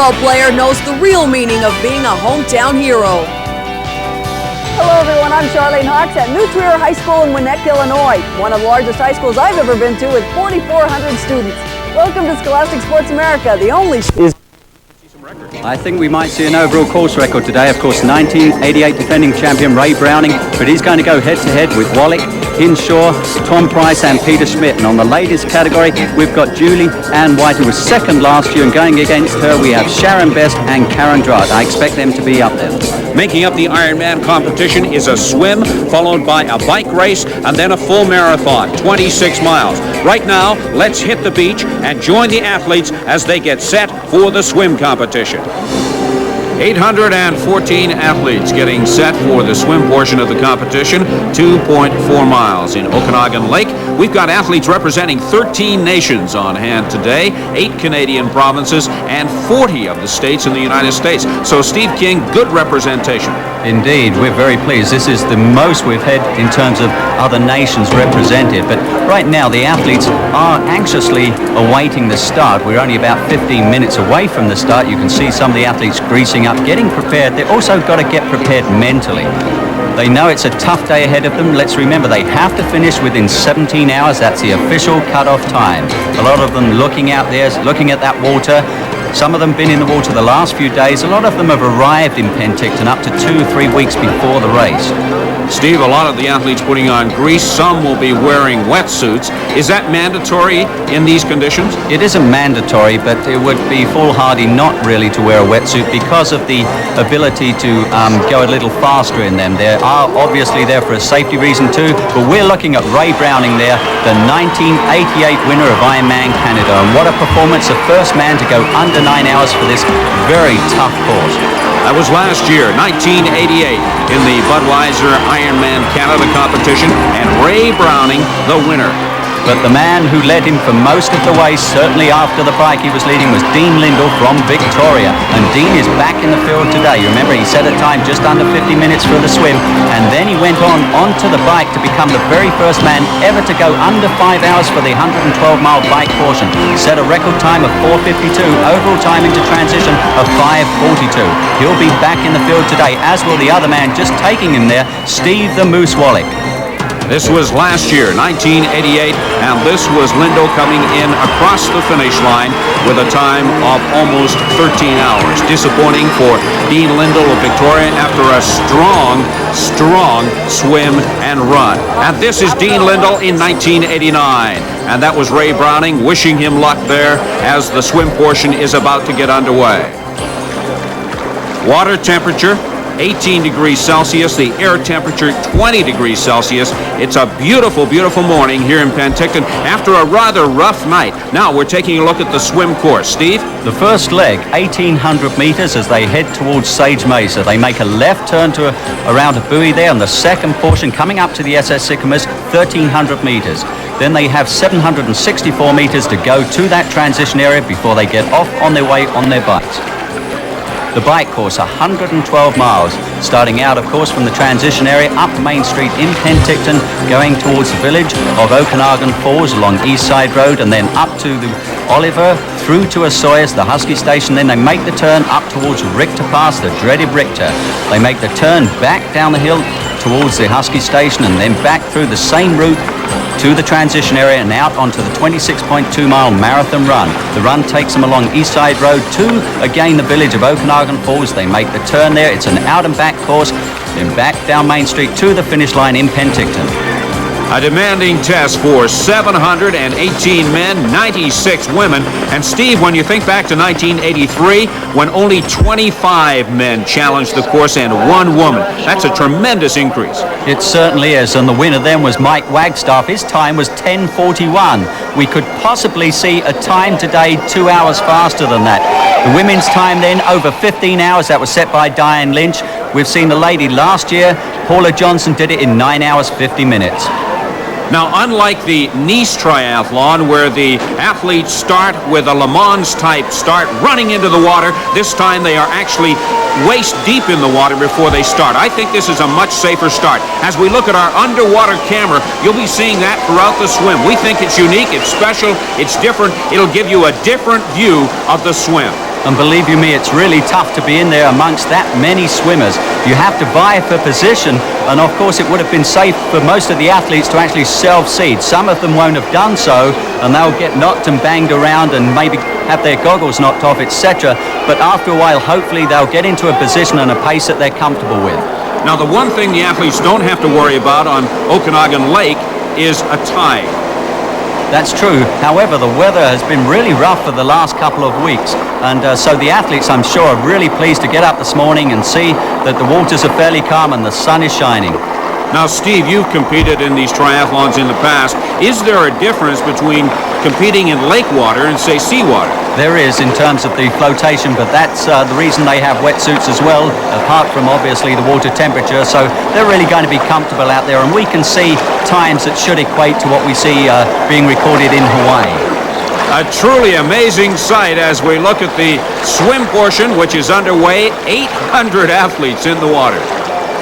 football player knows the real meaning of being a hometown hero. Hello everyone, I'm Charlene Hawks at New Trier High School in Winnetka, Illinois. One of the largest high schools I've ever been to with 4,400 students. Welcome to Scholastic Sports America, the only school. I think we might see an overall course record today. Of course, 1988 defending champion Ray Browning, but he's going to go head-to-head with Wallach, Hinshaw, Tom Price and Peter Schmidt. And on the ladies category, we've got Julie Ann White, who was second last year, and going against her, we have Sharon Best and Karen Drought. I expect them to be up there. Making up the Ironman competition is a swim, followed by a bike race, and then a full marathon, 26 miles. Right now, let's hit the beach and join the athletes as they get set for the swim competition. 814 athletes getting set for the swim portion of the competition, 2.4 miles in Okanagan Lake. We've got athletes representing 13 nations on hand today, 8 Canadian provinces, and 40 of the states in the United States. So, Steve King, good representation. Indeed, we're very pleased. This is the most we've had in terms of other nations represented. But right now, the athletes are anxiously awaiting the start. We're only about 15 minutes away from the start. You can see some of the athletes greasing up, getting prepared. They've also got to get prepared mentally. They know it's a tough day ahead of them. Let's remember they have to finish within 17 hours. That's the official cut-off time. A lot of them looking out there, looking at that water. Some of them been in the water the last few days. A lot of them have arrived in Penticton up to 2 or 3 weeks before the race. Steve, a lot of the athletes putting on grease. Some will be wearing wetsuits. Is that mandatory in these conditions? It isn't mandatory, but it would be foolhardy not really to wear a wetsuit because of the ability to go a little faster in them. They are obviously there for a safety reason too, but we're looking at Ray Browning there, the 1988 winner of Ironman Canada. And what a performance, the first man to go under 9 hours for this very tough course. That was last year, 1988, in the Budweiser Ironman Canada competition, and Ray Browning, the winner. But the man who led him for most of the way, certainly after the bike he was leading, was Dean Lindell from Victoria. And Dean is back in the field today. You remember he set a time just under 50 minutes for the swim, and then he went onto the bike to become the very first man ever to go under 5 hours for the 112-mile bike portion. Set a record time of 4:52, overall time into transition of 5:42. He'll be back in the field today, as will the other man just taking him there, Steve the Moose Wallach. This was last year, 1988, and this was Lindell coming in across the finish line with a time of almost 13 hours. Disappointing for Dean Lindell of Victoria after a strong swim and run. And this is Dean Lindell in 1989. And that was Ray Browning, wishing him luck there as the swim portion is about to get underway. Water temperature 18 degrees Celsius, the air temperature 20 degrees Celsius. It's a beautiful, beautiful morning here in Penticton after a rather rough night. Now we're taking a look at the swim course. Steve? The first leg, 1,800 meters as they head towards Sage Mesa. They make a left turn to around a buoy there, and the second portion coming up to the SS Sycamores, 1,300 meters. Then they have 764 meters to go to that transition area before they get off on their way on their bikes. The bike course, 112 miles, starting out, of course, from the transition area up Main Street in Penticton, going towards the village of Okanagan Falls along East Side Road, and then up to the Oliver, through to Osoyoos, the Husky Station. Then they make the turn up towards Richter Pass, the dreaded Richter. They make the turn back down the hill towards the Husky Station, and then back through the same route to the transition area and out onto the 26.2-mile marathon run. The run takes them along East Side Road to, again, the village of Okanagan Falls. They make the turn there. It's an out and back course, then back down Main Street to the finish line in Penticton. A demanding test for 718 men, 96 women. And Steve, when you think back to 1983, when only 25 men challenged the course and 1 woman, that's a tremendous increase. It certainly is, and the winner then was Mike Wagstaff. His time was 10:41. We could possibly see a time today 2 hours faster than that. The women's time then over 15 hours. That was set by Diane Lynch. We've seen the lady last year, Paula Johnson, did it in 9 hours 50 minutes. Now, unlike the Nice Triathlon, where the athletes start with a Le Mans type start running into the water, this time they are actually waist deep in the water before they start. I think this is a much safer start. As we look at our underwater camera, you'll be seeing that throughout the swim. We think it's unique, it's special, it's different. It'll give you a different view of the swim. And believe you me, it's really tough to be in there amongst that many swimmers. You have to vie for position, and of course it would have been safe for most of the athletes to actually self-seed. Some of them won't have done so, and they'll get knocked and banged around and maybe have their goggles knocked off, etc. But after a while, hopefully they'll get into a position and a pace that they're comfortable with. Now, the one thing the athletes don't have to worry about on Okanagan Lake is a tide. That's true. However, the weather has been really rough for the last couple of weeks, and so the athletes, I'm sure, are really pleased to get up this morning and see that the waters are fairly calm and the sun is shining. Now, Steve, you've competed in these triathlons in the past. Is there a difference between competing in lake water and, say, seawater? There is, in terms of the flotation, but that's the reason they have wetsuits as well, apart from obviously the water temperature. So they're really going to be comfortable out there, and we can see times that should equate to what we see being recorded in Hawaii. A truly amazing sight as we look at the swim portion, which is underway. 800 athletes in the water.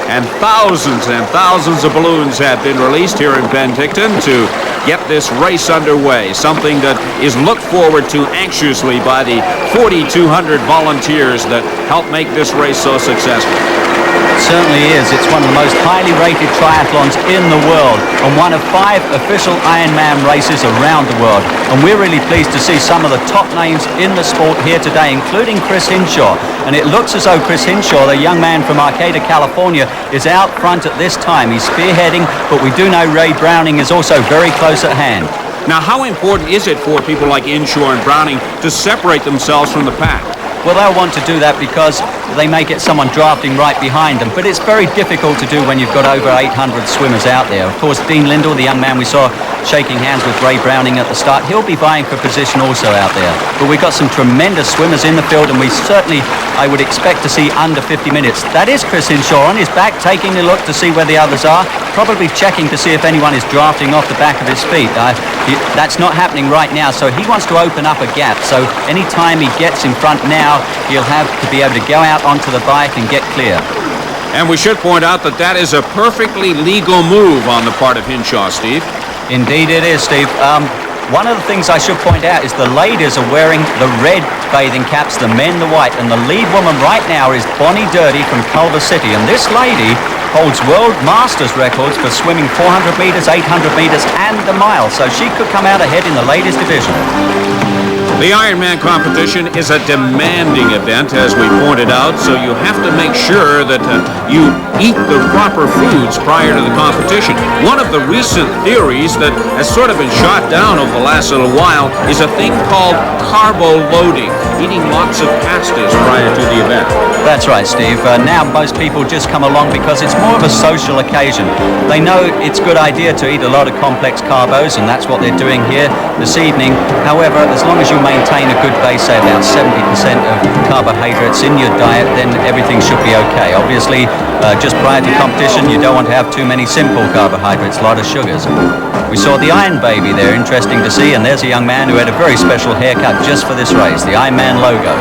And thousands of balloons have been released here in Penticton to get this race underway, something that is looked forward to anxiously by the 4,200 volunteers that help make this race so successful. It certainly is. It's one of the most highly rated triathlons in the world, and one of 5 official Ironman races around the world. And we're really pleased to see some of the top names in the sport here today, including Chris Hinshaw. And it looks as though Chris Hinshaw, the young man from Arcata, California, is out front at this time. He's spearheading, but we do know Ray Browning is also very close at hand. Now, how important is it for people like Hinshaw and Browning to separate themselves from the pack? Well, they'll want to do that because they may get someone drafting right behind them, but it's very difficult to do when you've got over 800 swimmers out there. Of course, Dean Lindell, the young man we saw shaking hands with Ray Browning at the start, he'll be vying for position also out there. But we've got some tremendous swimmers in the field, and we certainly, I would expect to see under 50 minutes. That is Chris Hinshaw on his back, taking a look to see where the others are, probably checking to see if anyone is drafting off the back of his feet. That's not happening right now, so he wants to open up a gap. So any time he gets in front now, he'll have to be able to go out onto the bike and get clear. And we should point out that that is a perfectly legal move on the part of Hinshaw, Steve. Indeed it is, Steve. One of the things I should point out is the ladies are wearing the red bathing caps, the men the white, and the lead woman right now is Bonnie Dirty from Culver City, and this lady holds world masters records for swimming 400 meters, 800 meters, and the mile, so she could come out ahead in the ladies division. The Ironman competition is a demanding event, as we pointed out, so you have to make sure that you eat the proper foods prior to the competition. One of the recent theories that has sort of been shot down over the last little while is a thing called carbo loading, eating lots of pastas prior to the event. That's right, Steve. Now most people just come along because it's more of a social occasion. They know it's a good idea to eat a lot of complex carbos, and that's what they're doing here this evening. However, as long as you maintain a good base, say about 70% of carbohydrates in your diet, then everything should be okay. Obviously, just prior to competition, you don't want to have too many simple carbohydrates, a lot of sugars. We saw the Iron Baby there, interesting to see, and there's a young man who had a very special haircut just for this race, the Ironman logo.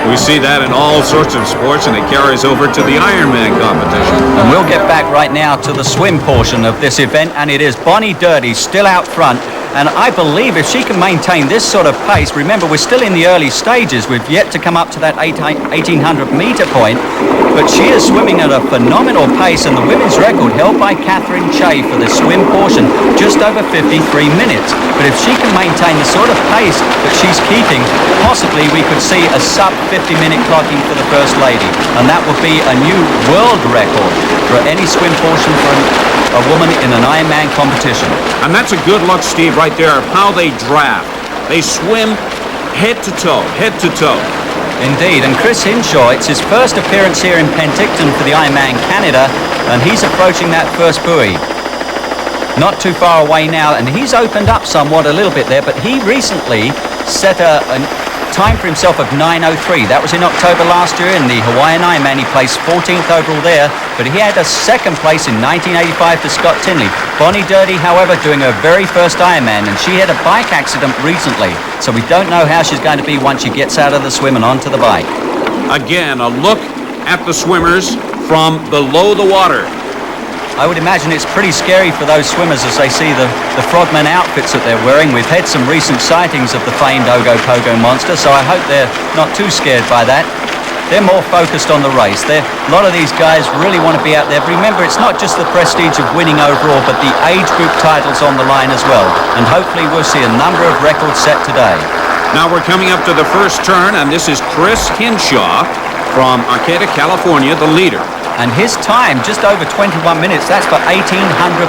We see that in all sorts of sports, and it carries over to the Ironman competition. And we'll get back right now to the swim portion of this event, and it is Bonnie Dirty still out front. And I believe if she can maintain this sort of pace, remember we're still in the early stages, we've yet to come up to that 1800 meter point, but she is swimming at a phenomenal pace, and the women's record held by Catherine Che for the swim portion, just over 53 minutes. But if she can maintain the sort of pace that she's keeping, possibly we could see a sub 50-minute clocking for the First Lady, and that would be a new world record for any swim portion for a woman in an Ironman competition. And that's a good look, Steve, right there of how they draft. They swim head to toe, head to toe. Indeed, and Chris Hinshaw, it's his first appearance here in Penticton for the Ironman Canada, and he's approaching that first buoy. Not too far away now, and he's opened up somewhat a little bit there, but he recently set a time for himself of 9:03. That was in October last year in the Hawaiian Ironman. He placed 14th overall there, but he had a second place in 1985 for Scott Tinley. Bonnie Dirty, however, doing her very first Ironman, and she had a bike accident recently, so we don't know how she's going to be once she gets out of the swim and onto the bike. Again, a look at the swimmers from below the water. I would imagine it's pretty scary for those swimmers as they see the frogman outfits that they're wearing. We've had some recent sightings of the famed Ogopogo monster, so I hope they're not too scared by that. They're more focused on the race. A lot of these guys really want to be out there. Remember, it's not just the prestige of winning overall, but the age group titles on the line as well. And hopefully we'll see a number of records set today. Now we're coming up to the first turn, and this is Chris Hinshaw from Arcata, California, the leader. And his time, just over 21 minutes, that's for 1,800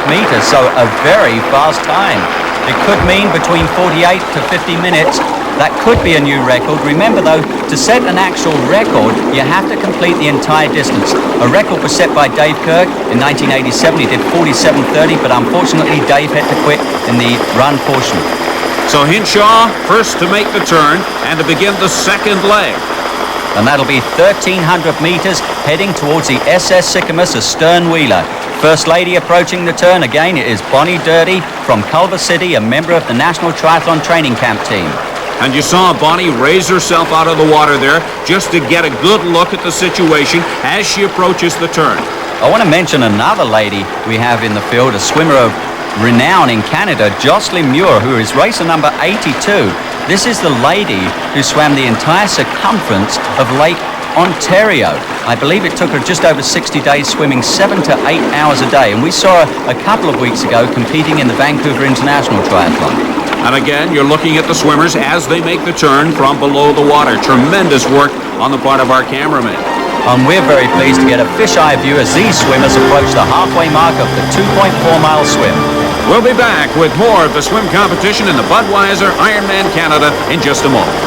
meters, so a very fast time. It could mean between 48 to 50 minutes. That could be a new record. Remember, though, to set an actual record, you have to complete the entire distance. A record was set by Dave Kirk in 1987. He did 47:30, but unfortunately, Dave had to quit in the run portion. So Hinshaw first to make the turn and to begin the second leg. And that'll be 1,300 meters heading towards the SS Sycamus, a stern wheeler. First lady approaching the turn again, it is Bonnie Dirty from Culver City, a member of the National Triathlon Training Camp team. And you saw Bonnie raise herself out of the water there just to get a good look at the situation as she approaches the turn. I want to mention another lady we have in the field, a swimmer of renown in Canada, Jocelyn Muir, who is racer number 82. This is the lady who swam the entire circumference of Lake Ontario. I believe it took her just over 60 days swimming 7 to 8 hours a day, and we saw her a couple of weeks ago competing in the Vancouver International Triathlon. And again, you're looking at the swimmers as they make the turn from below the water. Tremendous work on the part of our cameraman. And we're very pleased to get a fisheye view as these swimmers approach the halfway mark of the 2.4-mile swim. We'll be back with more of the swim competition in the Budweiser Ironman Canada in just a moment.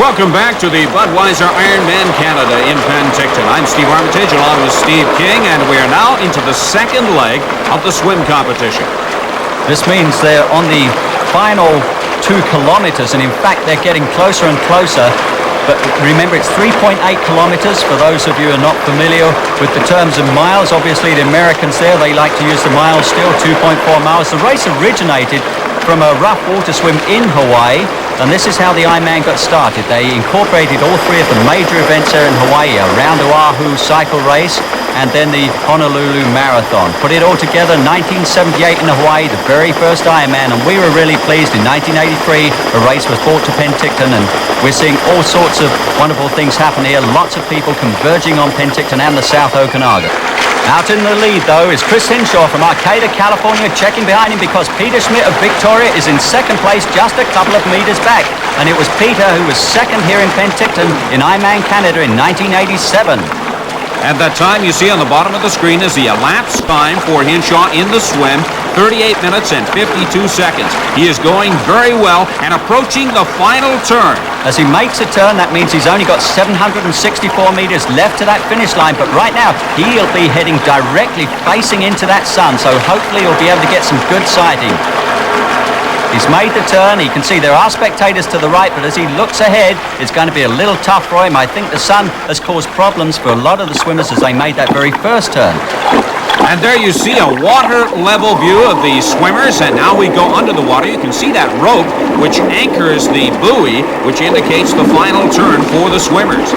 Welcome back to the Budweiser Ironman Canada in Penticton. I'm Steve Armitage along with Steve King, and we are now into the second leg of the swim competition. This means they're on the final 2 kilometers, and in fact they're getting closer and closer. But remember, it's 3.8 kilometers for those of you who are not familiar with the terms of miles. Obviously, the Americans there, they like to use the miles still, 2.4 miles. The race originated from a rough water swim in Hawaii, and this is how the Ironman got started. They incorporated all 3 of the major events there in Hawaii, a Round Oahu cycle race, and then the Honolulu Marathon. Put it all together, 1978 in Hawaii, the very first Ironman, and we were really pleased. In 1983, a race was brought to Penticton, and we're seeing all sorts of wonderful things happen here. Lots of people converging on Penticton and the South Okanagan. Out in the lead, though, is Chris Hinshaw from Arcata, California, checking behind him because Peter Schmidt of Victoria is in second place just a couple of meters back. And it was Peter who was second here in Penticton in Ironman Canada in 1987. At that time you see on the bottom of the screen is the elapsed time for Hinshaw in the swim, 38 minutes and 52 seconds. He is going very well and approaching the final turn. As he makes a turn, that means he's only got 764 meters left to that finish line, but right now he'll be heading directly facing into that sun, so hopefully he'll be able to get some good sighting. He's made the turn. You can see there are spectators to the right, but as he looks ahead, it's going to be a little tough for him. I think the sun has caused problems for a lot of the swimmers as they made that very first turn. And there you see a water level view of the swimmers, and now we go under the water. You can see that rope which anchors the buoy, which indicates the final turn for the swimmers.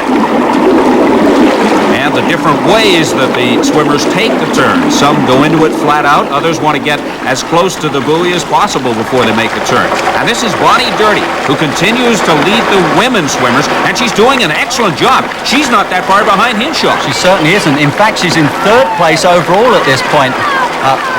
And the different ways that the swimmers take the turn. Some go into it flat out, others want to get as close to the buoy as possible before they make the turn. And this is Bonnie Dirty, who continues to lead the women swimmers, and she's doing an excellent job. She's not that far behind Hinshaw. She certainly isn't. In fact, she's in third place overall at this point.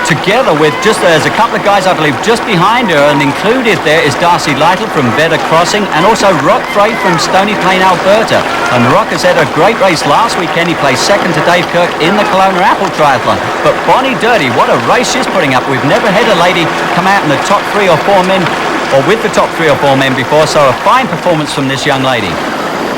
Together with there's a couple of guys, I believe, just behind her, and included there is Darcy Lytle from Vedder Crossing and also Rock Frey from Stony Plain, Alberta. And Rock has had a great race last weekend. He placed second to Dave Kirk in the Kelowna Apple Triathlon. But Bonnie Dirty, what a race she's putting up. We've never had a lady come out in the top 3 or 4 men, or with the top 3 or 4 men before, so a fine performance from this young lady.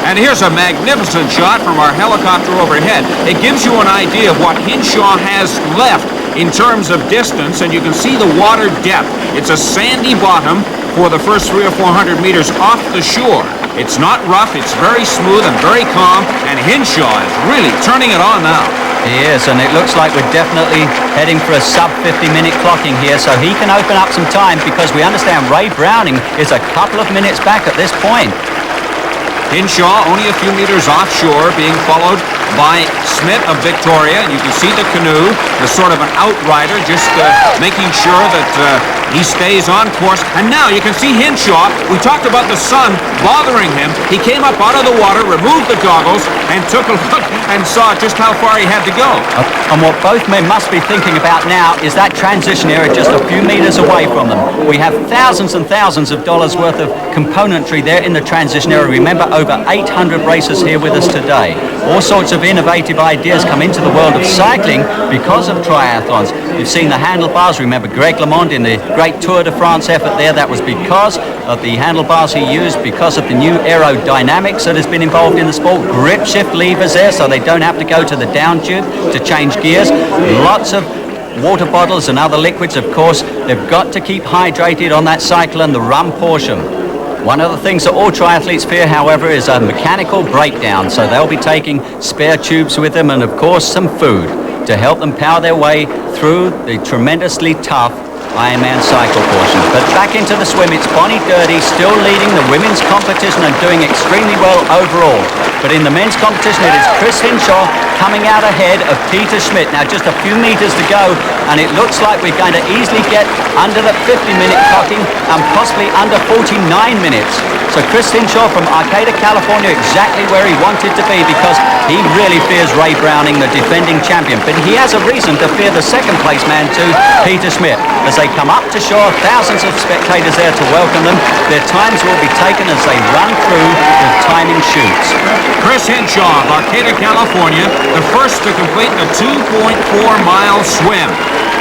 And here's a magnificent shot from our helicopter overhead. It gives you an idea of what Hinshaw has left in terms of distance, and you can see the water depth. It's a sandy bottom for the first 300 or 400 meters off the shore. It's not rough, it's very smooth and very calm, and Hinshaw is really turning it on now. He is, and it looks like we're definitely heading for a sub 50-minute clocking here, so he can open up some time, because we understand Ray Browning is a couple of minutes back at this point. Hinshaw only a few meters offshore, being followed by Smith of Victoria. You can see the canoe, the sort of an outrider, just making sure that he stays on course. And now you can see Hinshaw. We talked about the sun bothering him. He came up out of the water, removed the goggles, and took a look and saw just how far he had to go. And what both men must be thinking about now is that transition area just a few meters away from them. We have thousands and thousands of dollars worth of componentry there in the transition area. Remember, over 800 racers here with us today. All sorts of innovative ideas come into the world of cycling because of triathlons. You've seen the handlebars. Remember Greg LeMond in the great Tour de France effort there. That was because of the handlebars he used, because of the new aerodynamics that has been involved in the sport. Grip shift levers there so they don't have to go to the down tube to change gears. Lots of water bottles and other liquids, of course. They've got to keep hydrated on that cycle and the run portion. One of the things that all triathletes fear, however, is a mechanical breakdown, so they'll be taking spare tubes with them and, of course, some food to help them power their way through the tremendously tough Ironman cycle portion. But back into the swim, it's Bonnie Dirty still leading the women's competition and doing extremely well overall. But in the men's competition, it is Chris Hinshaw coming out ahead of Peter Schmidt. Now just a few meters to go, and it looks like we're going to easily get under the 50-minute clocking and possibly under 49 minutes. So Chris Hinshaw from Arcata, California, exactly where he wanted to be, because he really fears Ray Browning, the defending champion. But he has a reason to fear the second place man too, Peter Schmidt. As they come up to shore, thousands of spectators there to welcome them. Their times will be taken as they run through with timing shoots. Chris Hinshaw of Arcata, California, the first to complete the 2.4-mile swim.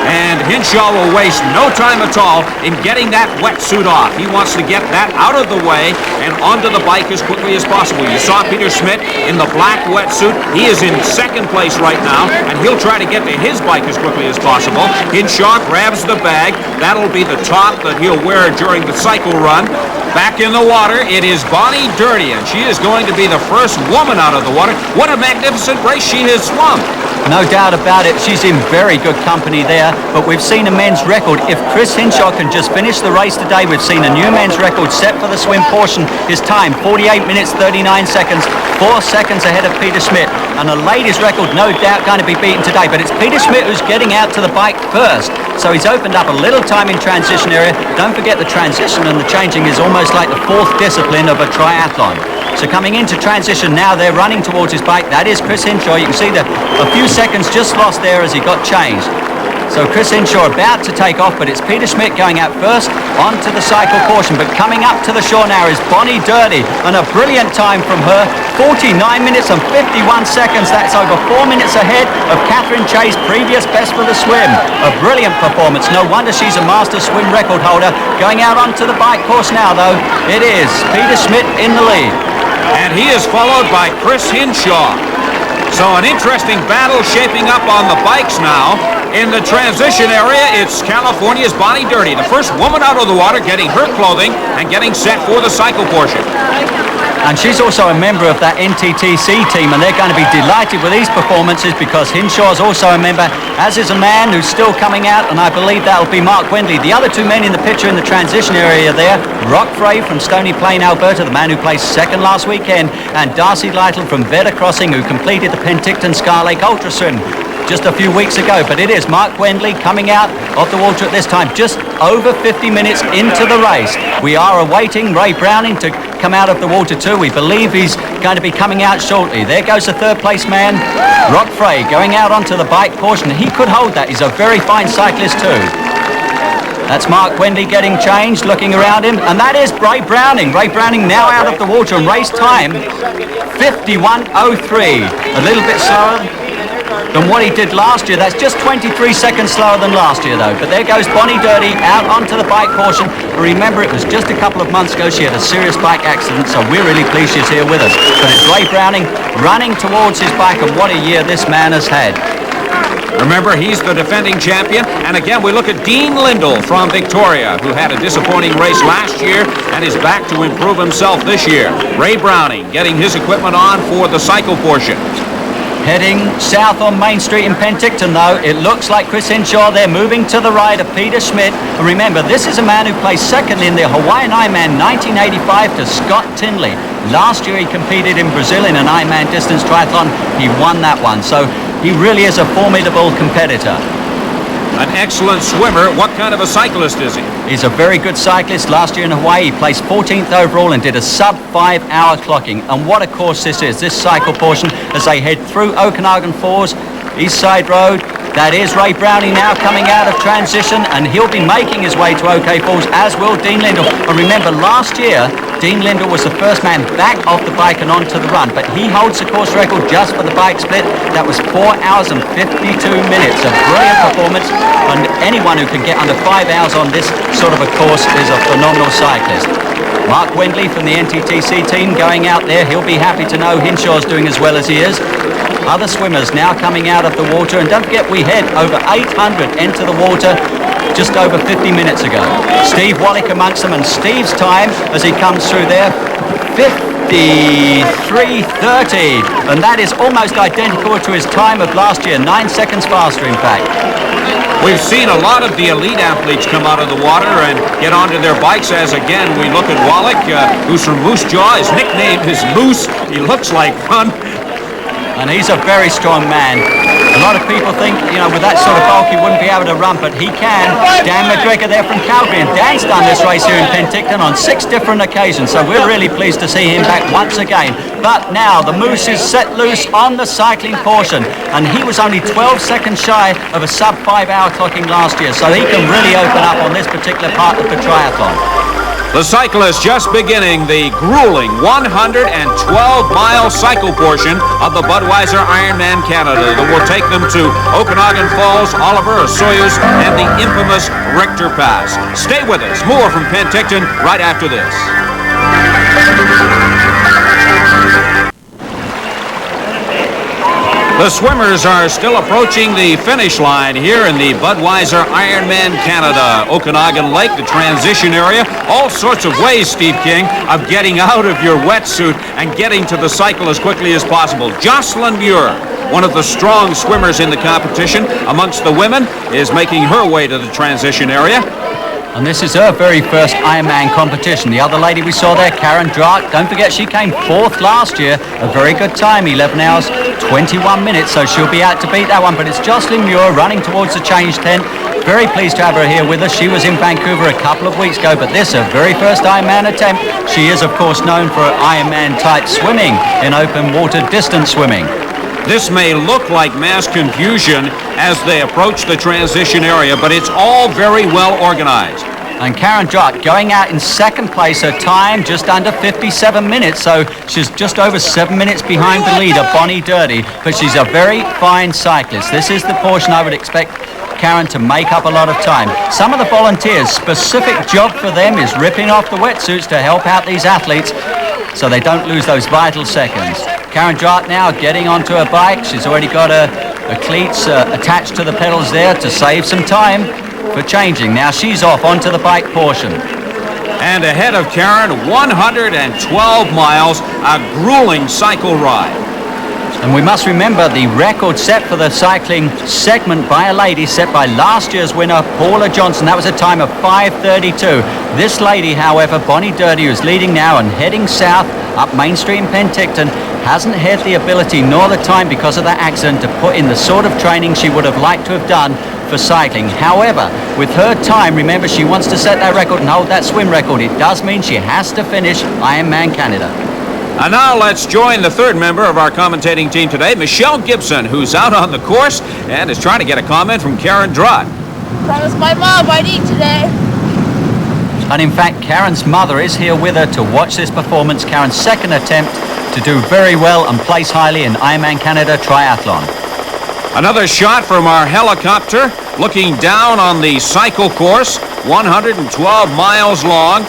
And Hinshaw will waste no time at all in getting that wetsuit off. He wants to get that out of the way and onto the bike as quickly as possible. You saw Peter Schmidt in the black wetsuit. He is in second place right now, and he'll try to get to his bike as quickly as possible. Hinshaw grabs the bag. That'll be the top that he'll wear during the cycle run. Back in the water, it is Bonnie Dirty, and she is going to be the first woman out of the water. What a magnificent race she has swum. No doubt about it, she's in very good company there, but we've seen a men's record. If Chris Hinshaw can just finish the race today, we've seen a new men's record set for the swim portion. His time, 48 minutes, 39 seconds, 4 seconds ahead of Peter Schmidt. And the ladies' record, no doubt, going to be beaten today, but it's Peter Schmidt who's getting out to the bike first. So he's opened up a little time in transition area. Don't forget the transition and the changing is almost like the fourth discipline of a triathlon. So coming into transition now, they're running towards his bike. That is Chris Hinshaw. You can see that a few seconds just lost there as he got changed. So Chris Hinshaw about to take off, but it's Peter Schmidt going out first onto the cycle portion. But coming up to the shore now is Bonnie Dirty, and a brilliant time from her, 49 minutes and 51 seconds. That's over 4 minutes ahead of Catherine Che's previous best for the swim. A brilliant performance. No wonder she's a master swim record holder. Going out onto the bike course now, though, it is Peter Schmidt in the lead. And he is followed by Chris Hinshaw. So an interesting battle shaping up on the bikes now. In the transition area, it's California's Bonnie Dirty, the first woman out of the water, getting her clothing and getting set for the cycle portion. And she's also a member of that NTTC team, and they're going to be delighted with these performances because Hinshaw's also a member, as is a man who's still coming out, and I believe that'll be Mark Wendley. The other two men in the picture in the transition area there, Rock Frey from Stony Plain, Alberta, the man who placed second last weekend, and Darcy Lytle from Vedder Crossing, who completed the Penticton Scar Lake Ultra Swim just a few weeks ago. But it is Mark Wendley coming out of the water at this time, just over 50 minutes into the race. We are awaiting Ray Browning to come out of the water too. We believe he's going to be coming out shortly. There goes the third place man, Rock Frey, going out onto the bike portion. He could hold that. He's a very fine cyclist too. That's Mark Wendley getting changed, looking around him, and that is Ray Browning. Ray Browning now out of the water, and race time 51:03. A little bit slower than what he did last year. That's just 23 seconds slower than last year though. But there goes Bonnie Dirty out onto the bike portion. Remember, it was just a couple of months ago she had a serious bike accident, so we're really pleased she's here with us. But it's Ray Browning running towards his bike, and what a year this man has had. Remember, he's the defending champion. And again, we look at Dean Lindell from Victoria, who had a disappointing race last year and is back to improve himself this year. Ray Browning getting his equipment on for the cycle portion. Heading south on Main Street in Penticton, though, it looks like Chris Henshaw. They're moving to the right of Peter Schmidt. And remember, this is a man who placed second in the Hawaiian Ironman 1985 to Scott Tinley. Last year he competed in Brazil in an Ironman distance triathlon. He won that one, so he really is a formidable competitor. An excellent swimmer. What kind of a cyclist is he? He's a very good cyclist. Last year in Hawaii, he placed 14th overall and did a sub-5 hour clocking. And what a course this is, this cycle portion, as they head through Okanagan Falls, East Side Road. That is Ray Browning now coming out of transition, and he'll be making his way to OK Falls, as will Dean Lindell. And remember, last year, Dean Lindell was the first man back off the bike and onto the run, but he holds the course record just for the bike split. That was 4 hours and 52 minutes. A brilliant performance, and anyone who can get under 5 hours on this sort of a course is a phenomenal cyclist. Mark Wendley from the NTTC team going out there. He'll be happy to know Henshaw's doing as well as he is. Other swimmers now coming out of the water, and don't forget we had over 800 enter the water just over 50 minutes ago. Steve Wallach amongst them, and Steve's time as he comes through there, 53:30, and that is almost identical to his time of last year, 9 seconds faster in fact. We've seen a lot of the elite athletes come out of the water and get onto their bikes, as again we look at Wallach, who's from Moose Jaw. His nickname is Moose. He looks like fun. And he's a very strong man. A lot of people think, you know, with that sort of bulk he wouldn't be able to run, but he can. Dan McGregor there from Calgary, and Dan's done this race here in Penticton on 6 different occasions, so we're really pleased to see him back once again. But now the Moose is set loose on the cycling portion, and he was only 12 seconds shy of a sub-5 hour clocking last year, so he can really open up on this particular part of the triathlon. The cyclist just beginning the grueling 112-mile cycle portion of the Budweiser Ironman Canada that will take them to Okanagan Falls, Oliver, Osoyoos, and the infamous Richter Pass. Stay with us. More from Penticton right after this. The swimmers are still approaching the finish line here in the Budweiser Ironman Canada, Okanagan Lake, the transition area. All sorts of ways, Steve King, of getting out of your wetsuit and getting to the cycle as quickly as possible. Jocelyn Muir, one of the strong swimmers in the competition amongst the women, is making her way to the transition area. And this is her very first Ironman competition. The other lady we saw there, Karen Drake, don't forget she came 4th last year. A very good time, 11 hours, 21 minutes, so she'll be out to beat that one. But it's Jocelyn Muir running towards the change tent. Very pleased to have her here with us. She was in Vancouver a couple of weeks ago, but this is her very first Ironman attempt. She is, of course, known for Ironman-type swimming in open water distance swimming. This may look like mass confusion as they approach the transition area, but it's all very well organized. And Karen Drake going out in 2nd place, her time just under 57 minutes, so she's just over 7 minutes behind the leader, Bonnie Dirty, but she's a very fine cyclist. This is the portion I would expect Karen to make up a lot of time. Some of the volunteers, specific job for them is ripping off the wetsuits to help out these athletes so they don't lose those vital seconds. Karen Drake now getting onto her bike. She's already got her cleats attached to the pedals there to save some time for changing. Now she's off onto the bike portion. And ahead of Karen, 112 miles, a grueling cycle ride. And we must remember the record set for the cycling segment by a lady, set by last year's winner, Paula Johnson. That was a time of 5:32. This lady, however, Bonnie Dirty, who's leading now and heading south up Main Street in Penticton, hasn't had the ability nor the time because of that accident to put in the sort of training she would have liked to have done for cycling. However, with her time, remember, she wants to set that record and hold that swim record. It does mean she has to finish Ironman Canada. And now let's join the 3rd member of our commentating team today, Michelle Gibson, who's out on the course and is trying to get a comment from Karen Drake. Promised my mom I'd eat today. And in fact, Karen's mother is here with her to watch this performance. Karen's 2nd attempt to do very well and place highly in Ironman Canada Triathlon. Another shot from our helicopter looking down on the cycle course, 112 miles long.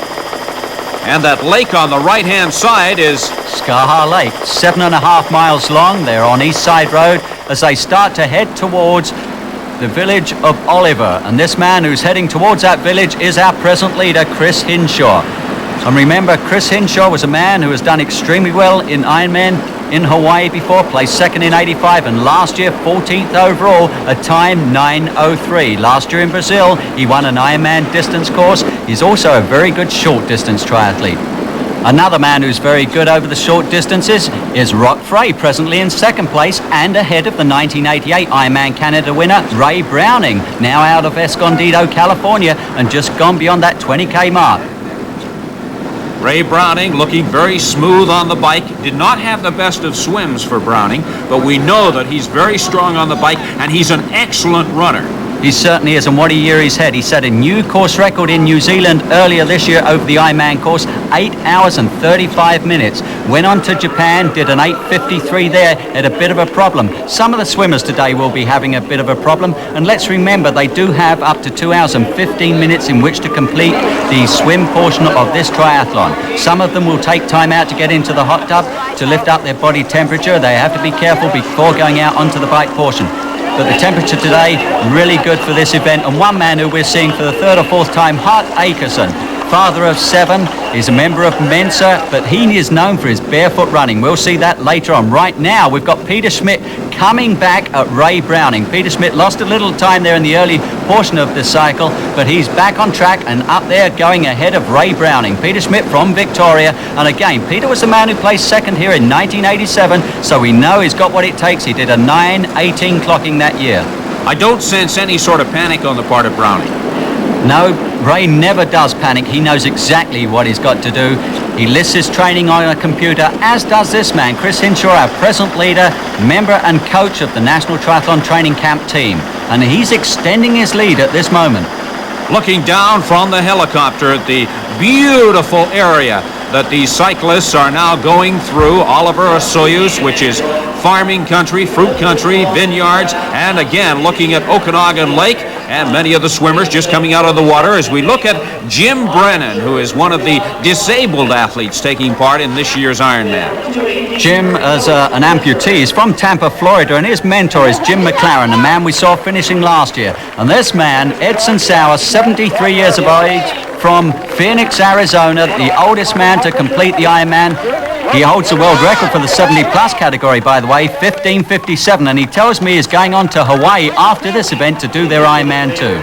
And that lake on the right-hand side is Skaha Lake, 7.5 miles long. They're on East Side Road as they start to head towards the village of Oliver. And this man who's heading towards that village is our present leader, Chris Hinshaw. And remember, Chris Hinshaw was a man who has done extremely well in Ironman in Hawaii before, placed second in 85, and last year 14th overall, a time 9:03. Last year in Brazil, he won an Ironman distance course. He's also a very good short distance triathlete. Another man who's very good over the short distances is Rock Frey, presently in second place and ahead of the 1988 Ironman Canada winner, Ray Browning, now out of Escondido, California, and just gone beyond that 20K mark. Ray Browning looking very smooth on the bike. Did not have the best of swims for Browning, but we know that he's very strong on the bike and he's an excellent runner. He certainly is, and what a year he's had. He set a new course record in New Zealand earlier this year over the Ironman course, 8 hours and 35 minutes. Went on to Japan, did an 8:53 there, had a bit of a problem. Some of the swimmers today will be having a bit of a problem, and let's remember they do have up to 2 hours and 15 minutes in which to complete the swim portion of this triathlon. Some of them will take time out to get into the hot tub to lift up their body temperature. They have to be careful before going out onto the bike portion. But the temperature today, really good for this event. And one man who we're seeing for the third or fourth time, Hart Akerson, father of 7, he's a member of Mensa, but he is known for his barefoot running. We'll see that later on. Right now, we've got Peter Schmidt coming back at Ray Browning. Peter Schmidt lost a little time there in the early portion of the cycle, but he's back on track and up there going ahead of Ray Browning. Peter Schmidt from Victoria. And again, Peter was the man who placed second here in 1987, so we know he's got what it takes. He did a 9:18 clocking that year. I don't sense any sort of panic on the part of Browning. No, Ray never does panic. He knows exactly what he's got to do. He lists his training on a computer, as does this man, Chris Hinshaw, our present leader, member and coach of the National Triathlon Training Camp team. And he's extending his lead at this moment. Looking down from the helicopter at the beautiful area that these cyclists are now going through, Oliver Osoyoos, which is farming country, fruit country, vineyards, and again looking at Okanagan Lake and many of the swimmers just coming out of the water as we look at Jim Brennan, who is one of the disabled athletes taking part in this year's Ironman. Jim is an amputee. He's from Tampa, Florida, and his mentor is Jim McLaren, the man we saw finishing last year. And this man, Edson Sauer, 73 years of age, from Phoenix, Arizona, the oldest man to complete the Ironman. He holds the world record for the 70-plus category, by the way, 15:57, and he tells me he's going on to Hawaii after this event to do their Ironman too.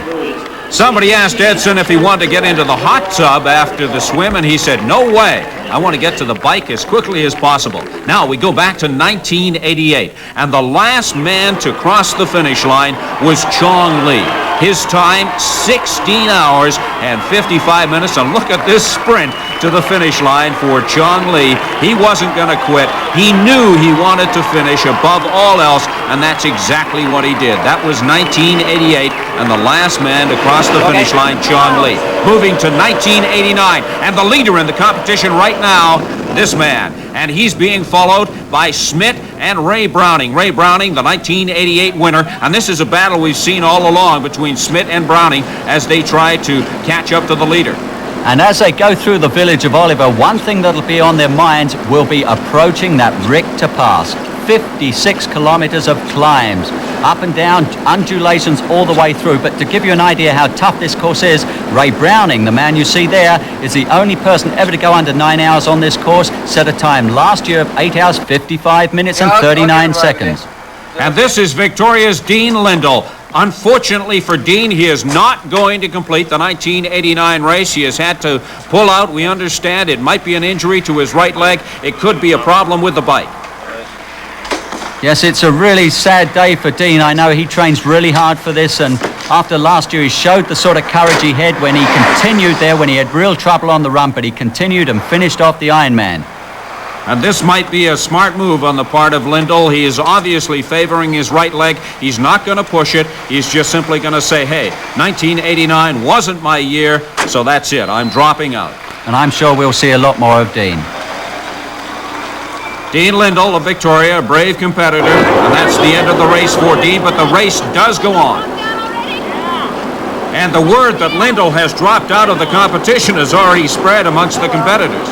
Somebody asked Edson if he wanted to get into the hot tub after the swim, and he said, "No way. I want to get to the bike as quickly as possible." Now we go back to 1988, and the last man to cross the finish line was Chong Lee. His time, 16 hours and 55 minutes, and look at this sprint to the finish line for Chong Lee. He wasn't going to quit. He knew he wanted to finish above all else, and that's exactly what he did. That was 1988, and the last man to cross the finish line, Chong Lee. Moving to 1989, and the leader in the competition right now, this man. And he's being followed by Schmidt and Ray Browning. Ray Browning, the 1988 winner, and this is a battle we've seen all along between Schmidt and Browning as they try to catch up to the leader. And as they go through the village of Oliver, one thing that'll be on their minds will be approaching that Richter Pass. 56 kilometers of climbs, up and down, undulations all the way through. But to give you an idea how tough this course is, Ray Browning, the man you see there, is the only person ever to go under 9 hours on this course, set a time last year of 8 hours, 55 minutes and 39 seconds. And this is Victoria's Dean Lindell. Unfortunately for Dean, he is not going to complete the 1989 race. He has had to pull out. We understand it might be an injury to his right leg. It could be a problem with the bike. Yes, it's a really sad day for Dean. I know he trains really hard for this, and after last year he showed the sort of courage he had when he continued there, when he had real trouble on the run, but he continued and finished off the Ironman. And this might be a smart move on the part of Lindell. He is obviously favoring his right leg. He's not going to push it. He's just simply going to say, hey, 1989 wasn't my year, so that's it. I'm dropping out. And I'm sure we'll see a lot more of Dean. Dean Lindell of Victoria, a brave competitor, and that's the end of the race for Dean, but the race does go on. And the word that Lindell has dropped out of the competition has already spread amongst the competitors.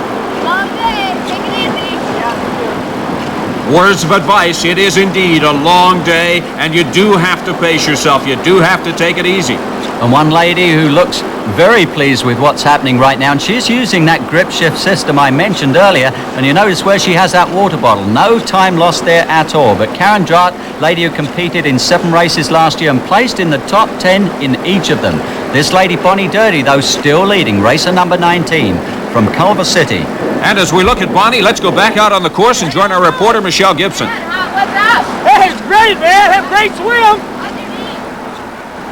Words of advice, it is indeed a long day, and you do have to pace yourself. You do have to take it easy. And one lady who looks very pleased with what's happening right now, and she's using that grip shift system I mentioned earlier, and you notice where she has that water bottle. No time lost there at all. But Karen Draht, lady who competed in 7 races last year and placed in the top 10 in each of them. This lady, Bonnie Dirty, though, still leading, racer number 19 from Culver City. And as we look at Bonnie, let's go back out on the course and join our reporter, Michelle Gibson. What's up? Hey, it's great, man. Have a great swim.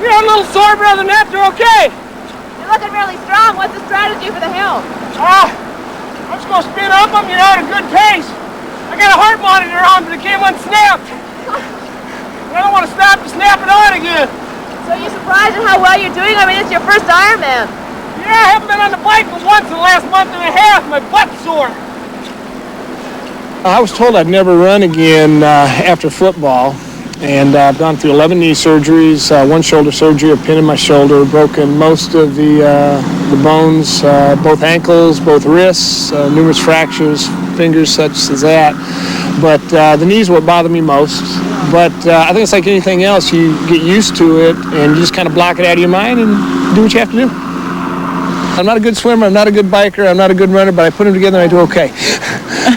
You're a little sore, but other than that, you're okay. You're looking really strong. What's the strategy for the hill? I'm just going to spin up them, at a good pace. I got a heart monitor on, but it came unsnapped. I don't want to stop to snap it on again. So you're surprised at how well you're doing? I mean, it's your first Ironman. Yeah, I haven't been on the bike but once in the last month and a half. My butt's sore. I was told I'd never run again after football. And I've gone through 11 knee surgeries, 1 shoulder surgery, a pin in my shoulder, broken most of the bones, both ankles, both wrists, numerous fractures, fingers such as that. But the knees what bother me most. But I think it's like anything else. You get used to it and you just kind of block it out of your mind and do what you have to do. I'm not a good swimmer, I'm not a good biker, I'm not a good runner, but I put them together and I do okay.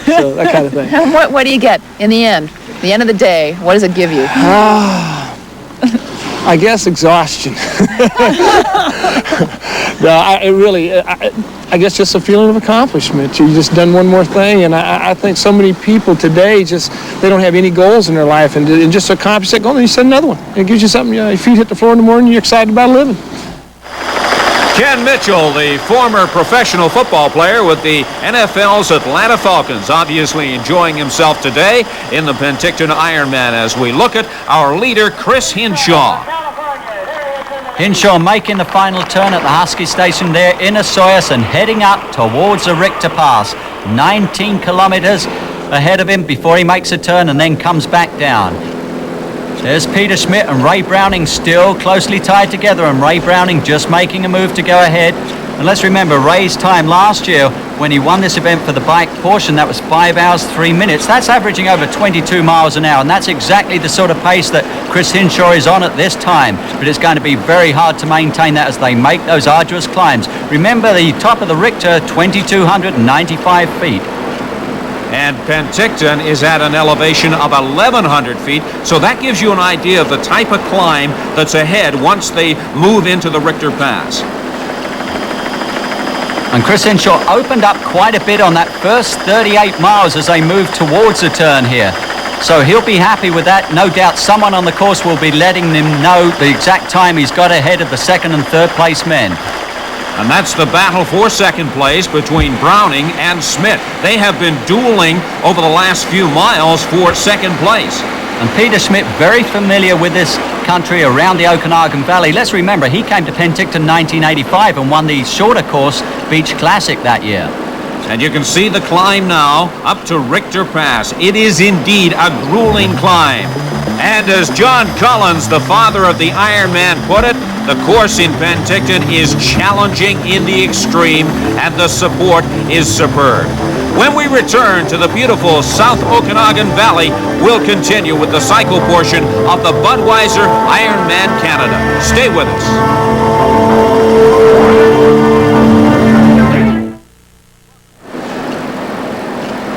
So that kind of thing. What do you get in the end? The end of the day, what does it give you? I guess exhaustion. No, I guess just a feeling of accomplishment. You just done one more thing, and I think so many people today they don't have any goals in their life, and just accomplish that goal, and you set another one. It gives you something. Your feet hit the floor in the morning, you're excited about living. Ken Mitchell, the former professional football player with the NFL's Atlanta Falcons, obviously enjoying himself today in the Penticton Ironman as we look at our leader, Chris Hinshaw. Hinshaw making the final turn at the Husky station there in Osoyoos and heading up towards the Richter Pass. 19 kilometers ahead of him before he makes a turn and then comes back down. There's Peter Schmidt and Ray Browning still closely tied together, and Ray Browning just making a move to go ahead. And let's remember Ray's time last year when he won this event for the bike portion, that was 5 hours, 3 minutes. That's averaging over 22 miles an hour, and that's exactly the sort of pace that Chris Hinshaw is on at this time. But it's going to be very hard to maintain that as they make those arduous climbs. Remember the top of the Richter, 2,295 feet. And Penticton is at an elevation of 1,100 feet, so that gives you an idea of the type of climb that's ahead once they move into the Richter Pass. And Chris Hinshaw opened up quite a bit on that first 38 miles as they move towards the turn here. So he'll be happy with that. No doubt someone on the course will be letting him know the exact time he's got ahead of the 2nd and 3rd place men. And that's the battle for 2nd place between Browning and Schmidt. They have been dueling over the last few miles for 2nd place. And Peter Schmidt, very familiar with this country around the Okanagan Valley. Let's remember, he came to Penticton 1985 and won the shorter course Beach Classic that year. And you can see the climb now up to Richter Pass. It is indeed a grueling climb. And as John Collins, the father of the Ironman, put it, the course in Penticton is challenging in the extreme, and the support is superb. When we return to the beautiful South Okanagan Valley, we'll continue with the cycle portion of the Budweiser Ironman Canada. Stay with us.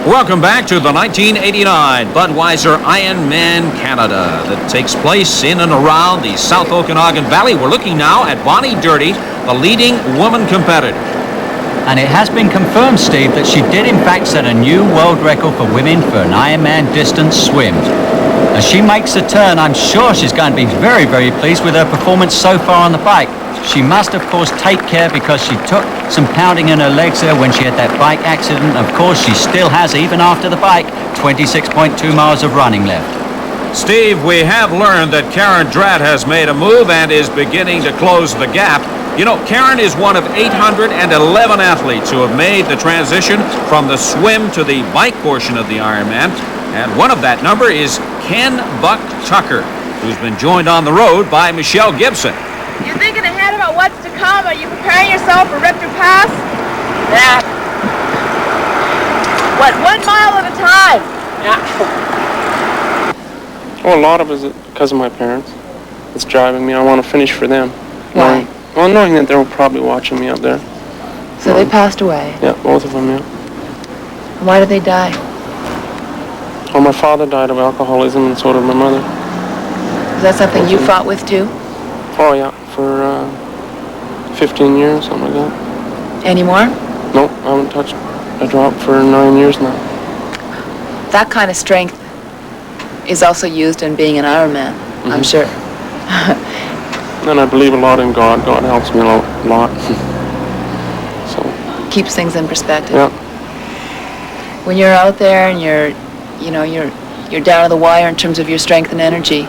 Welcome back to the 1989 Budweiser Ironman Canada that takes place in and around the South Okanagan Valley. We're looking now at Bonnie Dirty, the leading woman competitor. And it has been confirmed, Steve, that she did in fact set a new world record for women for an Ironman distance swim. As she makes the turn, I'm sure she's going to be very, very pleased with her performance so far on the bike. She must, of course, take care because she took some pounding in her legs there when she had that bike accident. Of course, she still has, even after the bike, 26.2 miles of running left. Steve, we have learned that Karen Draht has made a move and is beginning to close the gap. You know, Karen is one of 811 athletes who have made the transition from the swim to the bike portion of the Ironman. And one of that number is Ken Buck Tucker, who's been joined on the road by Michelle Gibson. You're thinking ahead about what's to come. Are you preparing yourself for Richter Pass? Yeah. What, 1 mile at a time? Well, a lot of it is because of my parents. It's driving me. I want to finish for them. Why? Knowing that they're probably watching me up there. So they passed away. Yeah, both of them, yeah. Why did they die? Well, my father died of alcoholism, and so did my mother. Is that something you fought with too? Oh, yeah, for 15 years, something like that. Any more? Nope, I haven't touched a drop for 9 years now. That kind of strength is also used in being an Ironman, I'm sure. And I believe a lot in God. God helps me a lot. So. Keeps things in perspective. Yeah. When you're out there and you're down to the wire in terms of your strength and energy,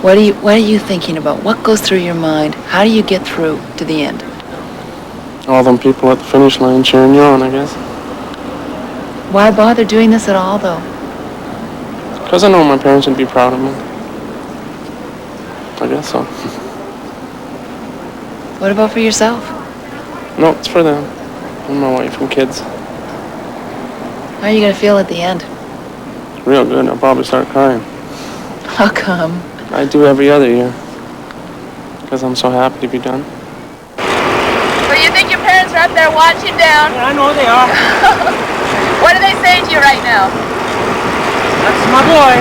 what are you thinking about? What goes through your mind? How do you get through to the end? All them people at the finish line cheering you on, I guess. Why bother doing this at all, though? Because I know my parents would be proud of me. I guess so. What about for yourself? No, it's for them. And my wife and kids. How are you going to feel at the end? Real good. I'll probably start crying. How come? I do every other year. Because I'm so happy to be done. So you think your parents are up there watching down? Yeah, I know they are. What are they saying to you right now? That's my boy.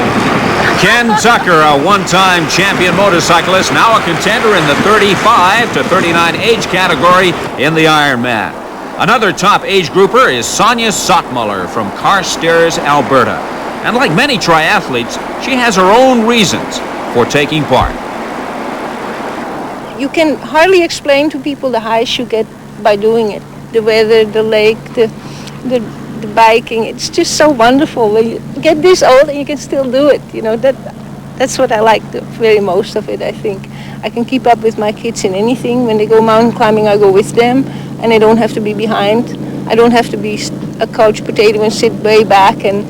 Ken Tucker, a one-time champion motorcyclist, now a contender in the 35 to 39 age category in the Ironman. Another top age grouper is Sonia Sottmuller from Carstairs, Alberta. And like many triathletes, she has her own reasons for taking part. You can hardly explain to people the highs you get by doing it. The weather, the lake, the biking, it's just so wonderful. When you get this old and you can still do it, that's what I like the very most of it, I think. I can keep up with my kids in anything. When they go mountain climbing, I go with them, and I don't have to be behind. I don't have to be a couch potato and sit way back and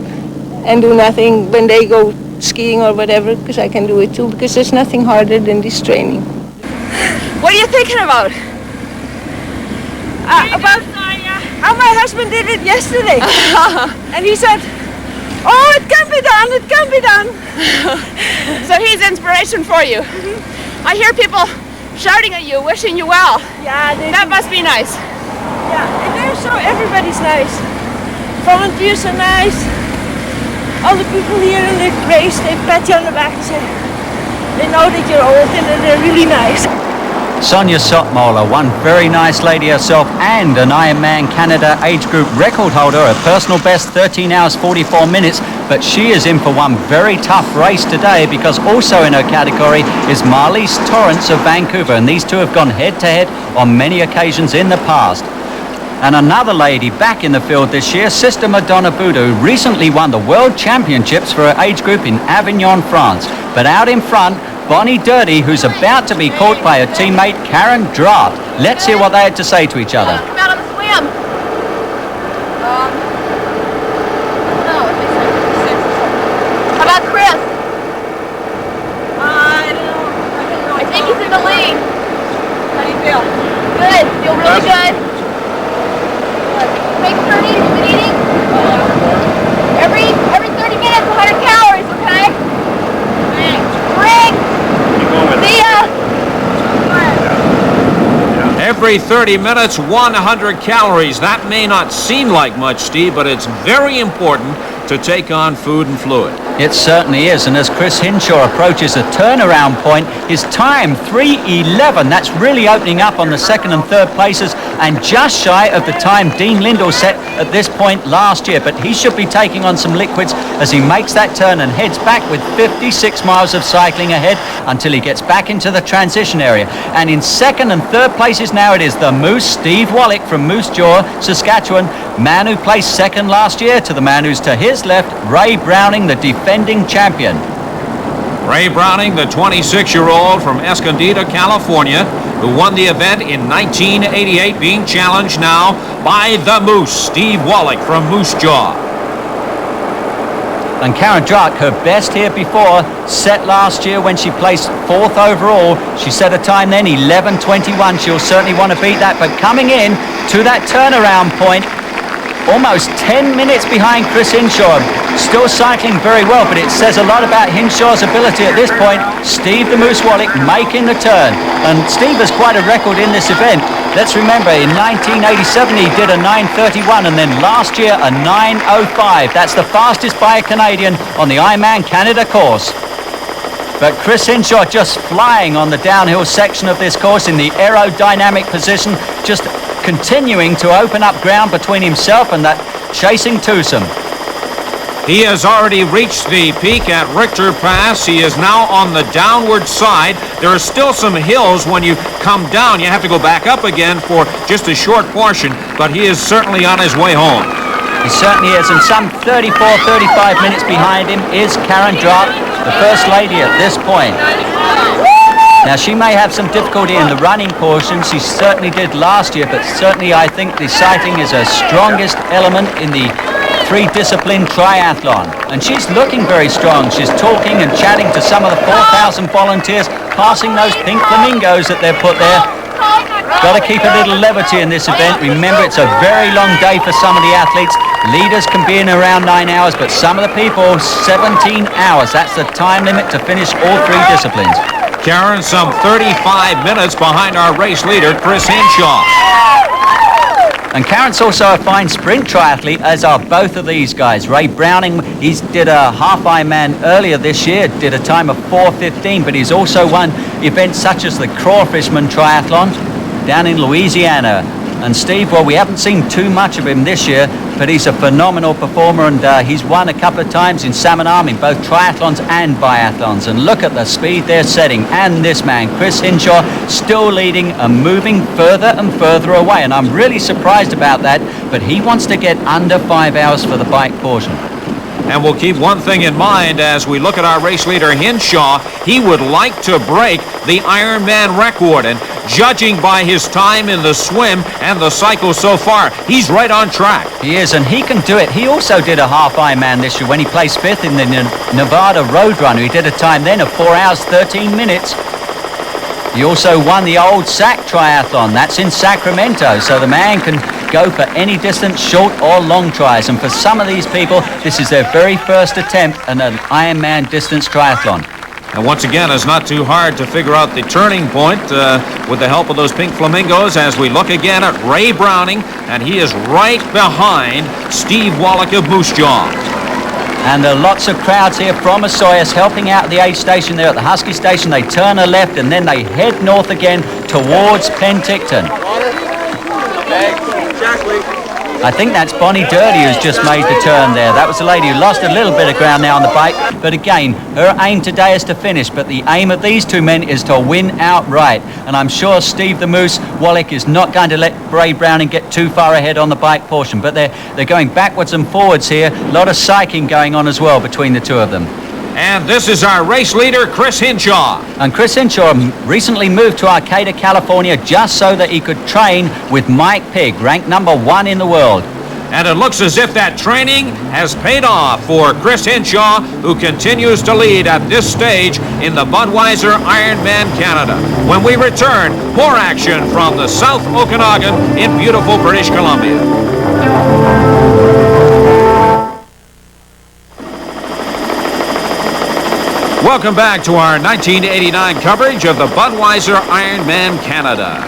do nothing when they go skiing or whatever, because I can do it too, because there's nothing harder than this training. What are you thinking about? About how my husband did it yesterday. And he said, oh, it can be done, it can be done. So he's inspiration for you. I hear people shouting at you, wishing you well. Yeah, that must be nice. Yeah, and everybody's nice. Volunteers are nice. All the people here in the race, they pat you on the back and say, they know that you're old and that they're really nice. Sonia Sottmuller, one very nice lady herself and an Ironman Canada age group record holder, a personal best 13 hours 44 minutes, but she is in for one very tough race today because also in her category is Marlies Torrance of Vancouver, and these two have gone head to head on many occasions in the past. And another lady back in the field this year, Sister Madonna Boudou, recently won the World Championships for her age group in Avignon, France. But out in front, Bonnie Dirty, who's about to be caught by her teammate Karen Draft. Let's hear what they had to say to each other. Come out on the swim. How about Chris? I don't know. I think he's in the lead. How do you feel? Good. Feel really good. Make sure you've been eating. Every 30 minutes, 100 calories, okay? Ring. See ya. Every 30 minutes, 100 calories. That may not seem like much, Steve, but it's very important to take on food and fluid. It certainly is, and as Chris Hinshaw approaches a turnaround point, his time 3:11. That's really opening up on the second and third places, and just shy of the time Dean Lindell set at this point last year. But he should be taking on some liquids as he makes that turn and heads back with 56 miles of cycling ahead until he gets back into the transition area. And in second and third places now it is the Moose, Steve Wallach from Moose Jaw, Saskatchewan, man who placed second last year, to the man who's to his left, Ray Browning, the defending champion. Ray Browning, the 26-year-old from Escondido, California, who won the event in 1988, being challenged now by the Moose, Steve Wallach from Moose Jaw. And Karen Druck, her best here before, set last year when she placed fourth overall. She set a time then, 11:21. She'll certainly want to beat that, but coming in to that turnaround point, almost 10 minutes behind Chris Hinshaw. Still cycling very well, but it says a lot about Hinshaw's ability at this point. Steve the Moose Wallach making the turn. And Steve has quite a record in this event. Let's remember, in 1987 he did a 9:31, and then last year a 9:05. That's the fastest by a Canadian on the Ironman Canada course. But Chris Hinshaw just flying on the downhill section of this course in the aerodynamic position, just continuing to open up ground between himself and that chasing twosome. He has already reached the peak at Richter Pass. He is now on the downward side. There are still some hills when you come down. You have to go back up again for just a short portion, but he is certainly on his way home. He certainly is, and some 35 minutes behind him is Karen Drott, the First Lady at this point. Now, she may have some difficulty in the running portion. She certainly did last year, but certainly I think the cycling is her strongest element in the three-discipline triathlon. And she's looking very strong. She's talking and chatting to some of the 4,000 volunteers, passing those pink flamingos that they've put there. Got to keep a little levity in this event. Remember, it's a very long day for some of the athletes. Leaders can be in around 9 hours, but some of the people, 17 hours. That's the time limit to finish all three disciplines. Karen, some 35 minutes behind our race leader, Chris Hinshaw. And Karen's also a fine sprint triathlete, as are both of these guys. Ray Browning, he's did a half Ironman earlier this year, did a time of 4:15, but he's also won events such as the Crawfishman Triathlon down in Louisiana. And Steve, well, we haven't seen too much of him this year, but he's a phenomenal performer, and he's won a couple of times in Salmon Arm in both triathlons and biathlons. And look at the speed they're setting. And this man, Chris Hinshaw, still leading and moving further and further away. And I'm really surprised about that, but he wants to get under 5 hours for the bike portion. And we'll keep one thing in mind as we look at our race leader, Hinshaw. He would like to break the Ironman record, and judging by his time in the swim and the cycle so far, he's right on track. He is, and he can do it. He also did a half Ironman this year when he placed 5th in the Nevada Roadrunner. He did a time then of 4 hours, 13 minutes. He also won the Old Sac Triathlon. That's in Sacramento, so the man can go for any distance, short or long tries. And for some of these people, this is their very first attempt at an Ironman distance triathlon. And once again, it's not too hard to figure out the turning point with the help of those pink flamingos as we look again at Ray Browning, and he is right behind Steve Wallach of Moose Jaw. And there are lots of crowds here from Osoyoos helping out at the aid station there at the Husky station. They turn a left and then they head north again towards Penticton. I think that's Bonnie Dirty who's just made the turn there. That was the lady who lost a little bit of ground now on the bike. But again, her aim today is to finish. But the aim of these two men is to win outright. And I'm sure Steve the Moose Wallach is not going to let Ray Browning get too far ahead on the bike portion. But they're going backwards and forwards here. A lot of cycling going on as well between the two of them. And this is our race leader, Chris Hinshaw. And Chris Hinshaw recently moved to Arcata, California, just so that he could train with Mike Pigg, ranked number 1 in the world. And it looks as if that training has paid off for Chris Hinshaw, who continues to lead at this stage in the Budweiser Ironman Canada. When we return, more action from the South Okanagan in beautiful British Columbia. Welcome back to our 1989 coverage of the Budweiser Ironman Canada.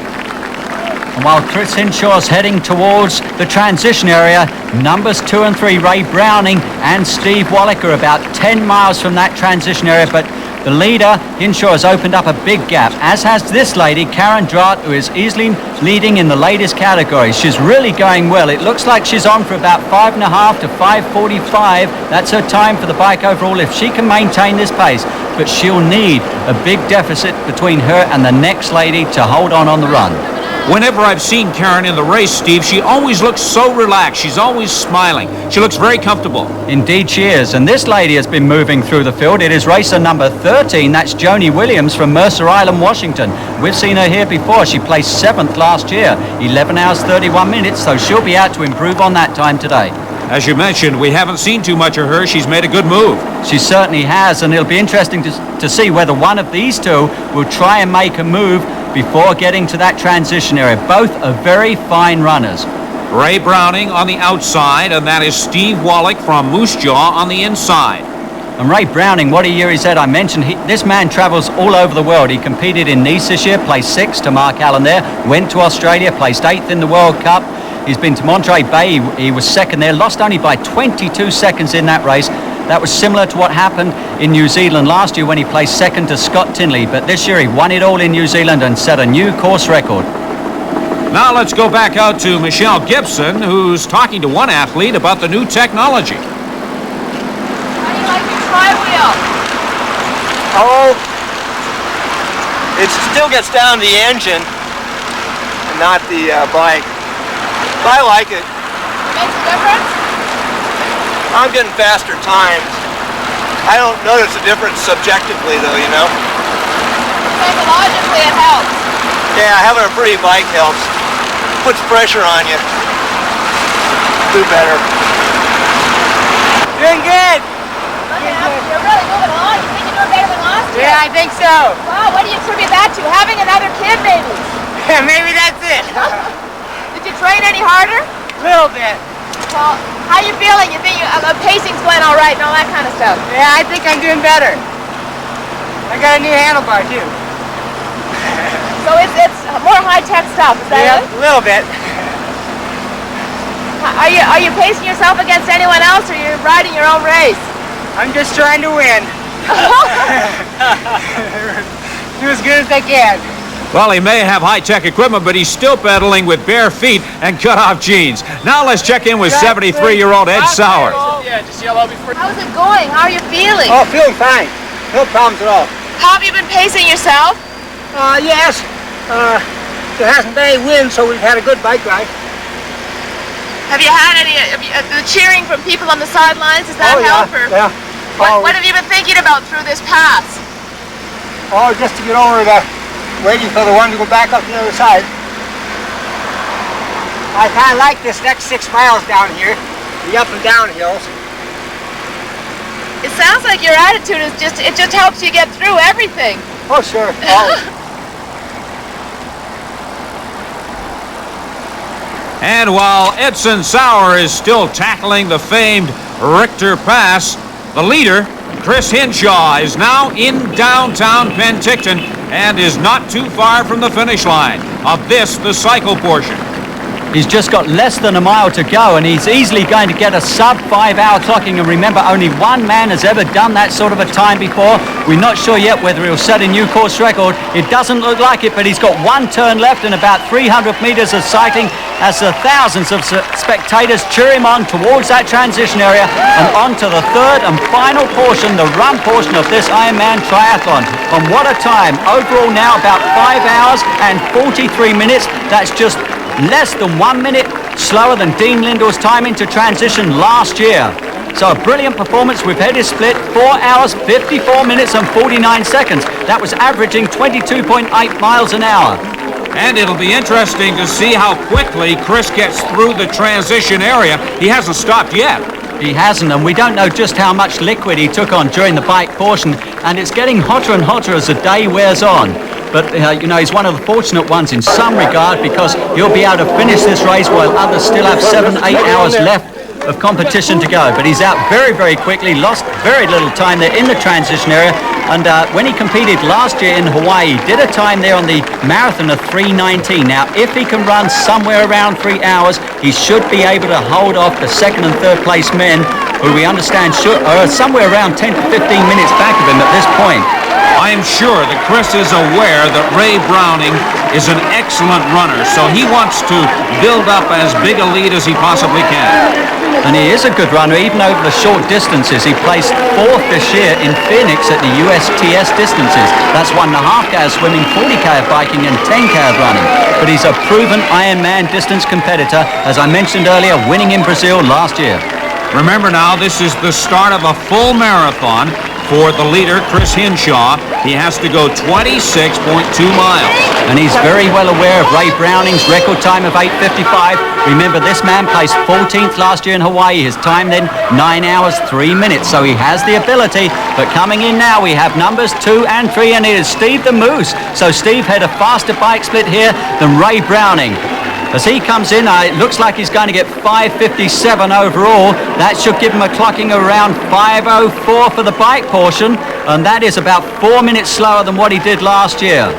And while Chris Hinshaw's heading towards the transition area, numbers 2 and 3, Ray Browning and Steve Wallach, are about 10 miles from that transition area, but the leader, Hinshaw, has opened up a big gap, as has this lady, Karen Drott, who is easily leading in the latest category. She's really going well. It looks like she's on for about 5.5 to 5:45. That's her time for the bike overall if she can maintain this pace. But she'll need a big deficit between her and the next lady to hold on the run. Whenever I've seen Karen in the race, Steve, she always looks so relaxed. She's always smiling. She looks very comfortable. Indeed she is. And this lady has been moving through the field. It is racer number 13. That's Joni Williams from Mercer Island, Washington. We've seen her here before. She placed 7th last year, 11 hours 31 minutes, so she'll be out to improve on that time today. As you mentioned, we haven't seen too much of her. She's made a good move. She certainly has, and it'll be interesting to see whether one of these two will try and make a move before getting to that transition area. Both are very fine runners. Ray Browning on the outside, and that is Steve Wallach from Moose Jaw on the inside. And Ray Browning, what a year he's had. I mentioned this man travels all over the world. He competed in Nice this year, placed 6th to Mark Allen there, went to Australia, placed 8th in the World Cup. He's been to Monterey Bay, he was 2nd there, lost only by 22 seconds in that race. That was similar to what happened in New Zealand last year when he placed 2nd to Scott Tinley. But this year he won it all in New Zealand and set a new course record. Now let's go back out to Michelle Gibson, who's talking to one athlete about the new technology. How do you like your tri-wheel? Oh, it still gets down to the engine and not the bike. But I like it. Makes a difference? I'm getting faster times. I don't notice a difference subjectively though, you know? Psychologically it helps. Yeah, having a pretty bike helps. Puts pressure on you. Do better. Doing good. You're really moving along. You think you're doing better than last year? Yeah, I think so. Wow, what do you attribute that to? Having another kid, maybe? Yeah, maybe that's it. Did you train any harder? A little bit. Well, how you feeling? You think the pacing's going all right and all that kind of stuff? Yeah, I think I'm doing better. I got a new handlebar too. So it's more high-tech stuff, is that it? A little bit. Are you pacing yourself against anyone else, or you're riding your own race? I'm just trying to win. Do as good as I can. Well, he may have high-tech equipment, but he's still pedaling with bare feet and cut-off jeans. Now let's check in with 73-year-old Ed Sauer. Yeah, just yell out before. How's it going? How are you feeling? Oh, feeling fine. No problems at all. How have you been pacing yourself? Yes. There hasn't been any wind, so we've had a good bike ride. Have you had any the cheering from people on the sidelines? Does that help? Or Yeah. what have you been thinking about through this pass? Oh, just to get over waiting for the one to go back up the other side. I kind of like this next 6 miles down here, the up and down hills. It sounds like your attitude is it just helps you get through everything. Oh, sure. Always. And while Edson Sauer is still tackling the famed Richter Pass, the leader, Chris Hinshaw, is now in downtown Penticton and is not too far from the finish line of the cycle portion. He's just got less than a mile to go, and he's easily going to get a sub-5-hour clocking. And remember, only one man has ever done that sort of a time before. We're not sure yet whether he'll set a new course record. It doesn't look like it, but he's got one turn left and about 300 meters of cycling as the thousands of spectators cheer him on towards that transition area and on to the third and final portion, the run portion of this Ironman triathlon. And what a time. Overall now about 5 hours and 43 minutes. That's just less than 1 minute slower than Dean Lindell's time into transition last year. So a brilliant performance with headed split, 4 hours, 54 minutes and 49 seconds. That was averaging 22.8 miles an hour. And it'll be interesting to see how quickly Chris gets through the transition area. He hasn't stopped yet. He hasn't, and we don't know just how much liquid he took on during the bike portion, and it's getting hotter and hotter as the day wears on. But, he's one of the fortunate ones in some regard because he'll be able to finish this race while others still have 7-8 hours left of competition to go. But he's out very, very quickly, lost very little time there in the transition area. And when he competed last year in Hawaii, he did a time there on the marathon of 3:19. Now, if he can run somewhere around 3 hours, he should be able to hold off the second and third place men, who we understand are somewhere around 10 to 15 minutes back of him at this point. I am sure that Chris is aware that Ray Browning is an excellent runner, so he wants to build up as big a lead as he possibly can. And he is a good runner, even over the short distances. He placed 4th this year in Phoenix at the USTS distances. That's 1.5K of swimming, 40K of biking, and 10K of running. But he's a proven Ironman distance competitor, as I mentioned earlier, winning in Brazil last year. Remember now, this is the start of a full marathon for the leader, Chris Hinshaw. He has to go 26.2 miles. And he's very well aware of Ray Browning's record time of 8:55. Remember, this man placed 14th last year in Hawaii. His time then, 9 hours, 3 minutes. So he has the ability. But coming in now, we have numbers 2 and 3, and it is Steve the Moose. So Steve had a faster bike split here than Ray Browning. As he comes in, it looks like he's going to get 5:57 overall. That should give him a clocking around 5:04 for the bike portion, and that is about 4 minutes slower than what he did last year.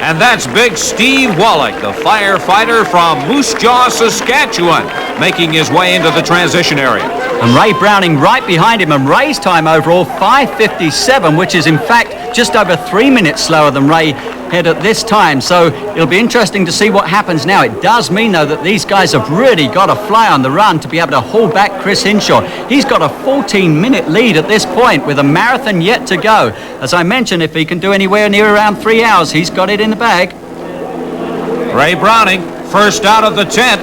And that's big Steve Wallach, the firefighter from Moose Jaw, Saskatchewan, making his way into the transition area. And Ray Browning right behind him, and Ray's time overall 5:57, which is in fact just over 3 minutes slower than Ray had at this time. So it'll be interesting to see what happens now. It does mean though that these guys have really got to fly on the run to be able to haul back Chris Hinshaw. He's got a 14-minute lead at this point with a marathon yet to go. As I mentioned, if he can do anywhere near around 3 hours, he's got it in the bag. Ray Browning first out of the tent.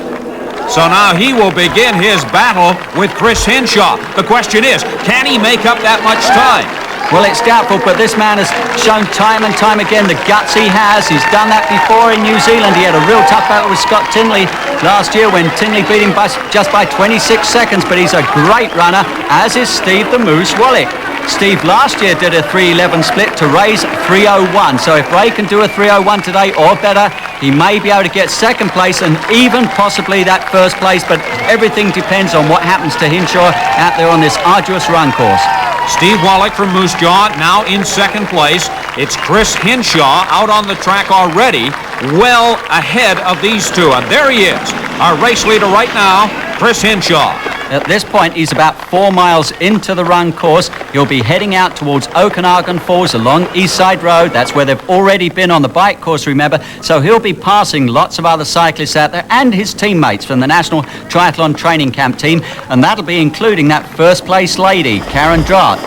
So now he will begin his battle with Chris Hinshaw. The question is, can he make up that much time? Well, it's doubtful, but this man has shown time and time again the guts he has. He's done that before in New Zealand. He had a real tough battle with Scott Tinley last year when Tinley beat him just by 26 seconds, but he's a great runner, as is Steve the Moose Wallach. Steve last year did a 3:11 split to Ray's 3:01. So if Ray can do a 3:01 today or better, he may be able to get second place and even possibly that first place, but everything depends on what happens to Hinshaw out there on this arduous run course. Steve Wallach from Moose Jaw now in second place. It's Chris Hinshaw out on the track already, well ahead of these two. And there he is, our race leader right now, Chris Hinshaw. At this point, he's about 4 miles into the run course. He'll be heading out towards Okanagan Falls along East Side Road. That's where they've already been on the bike course, remember. So he'll be passing lots of other cyclists out there and his teammates from the National Triathlon Training Camp team. And that'll be including that first place lady, Karen Drott.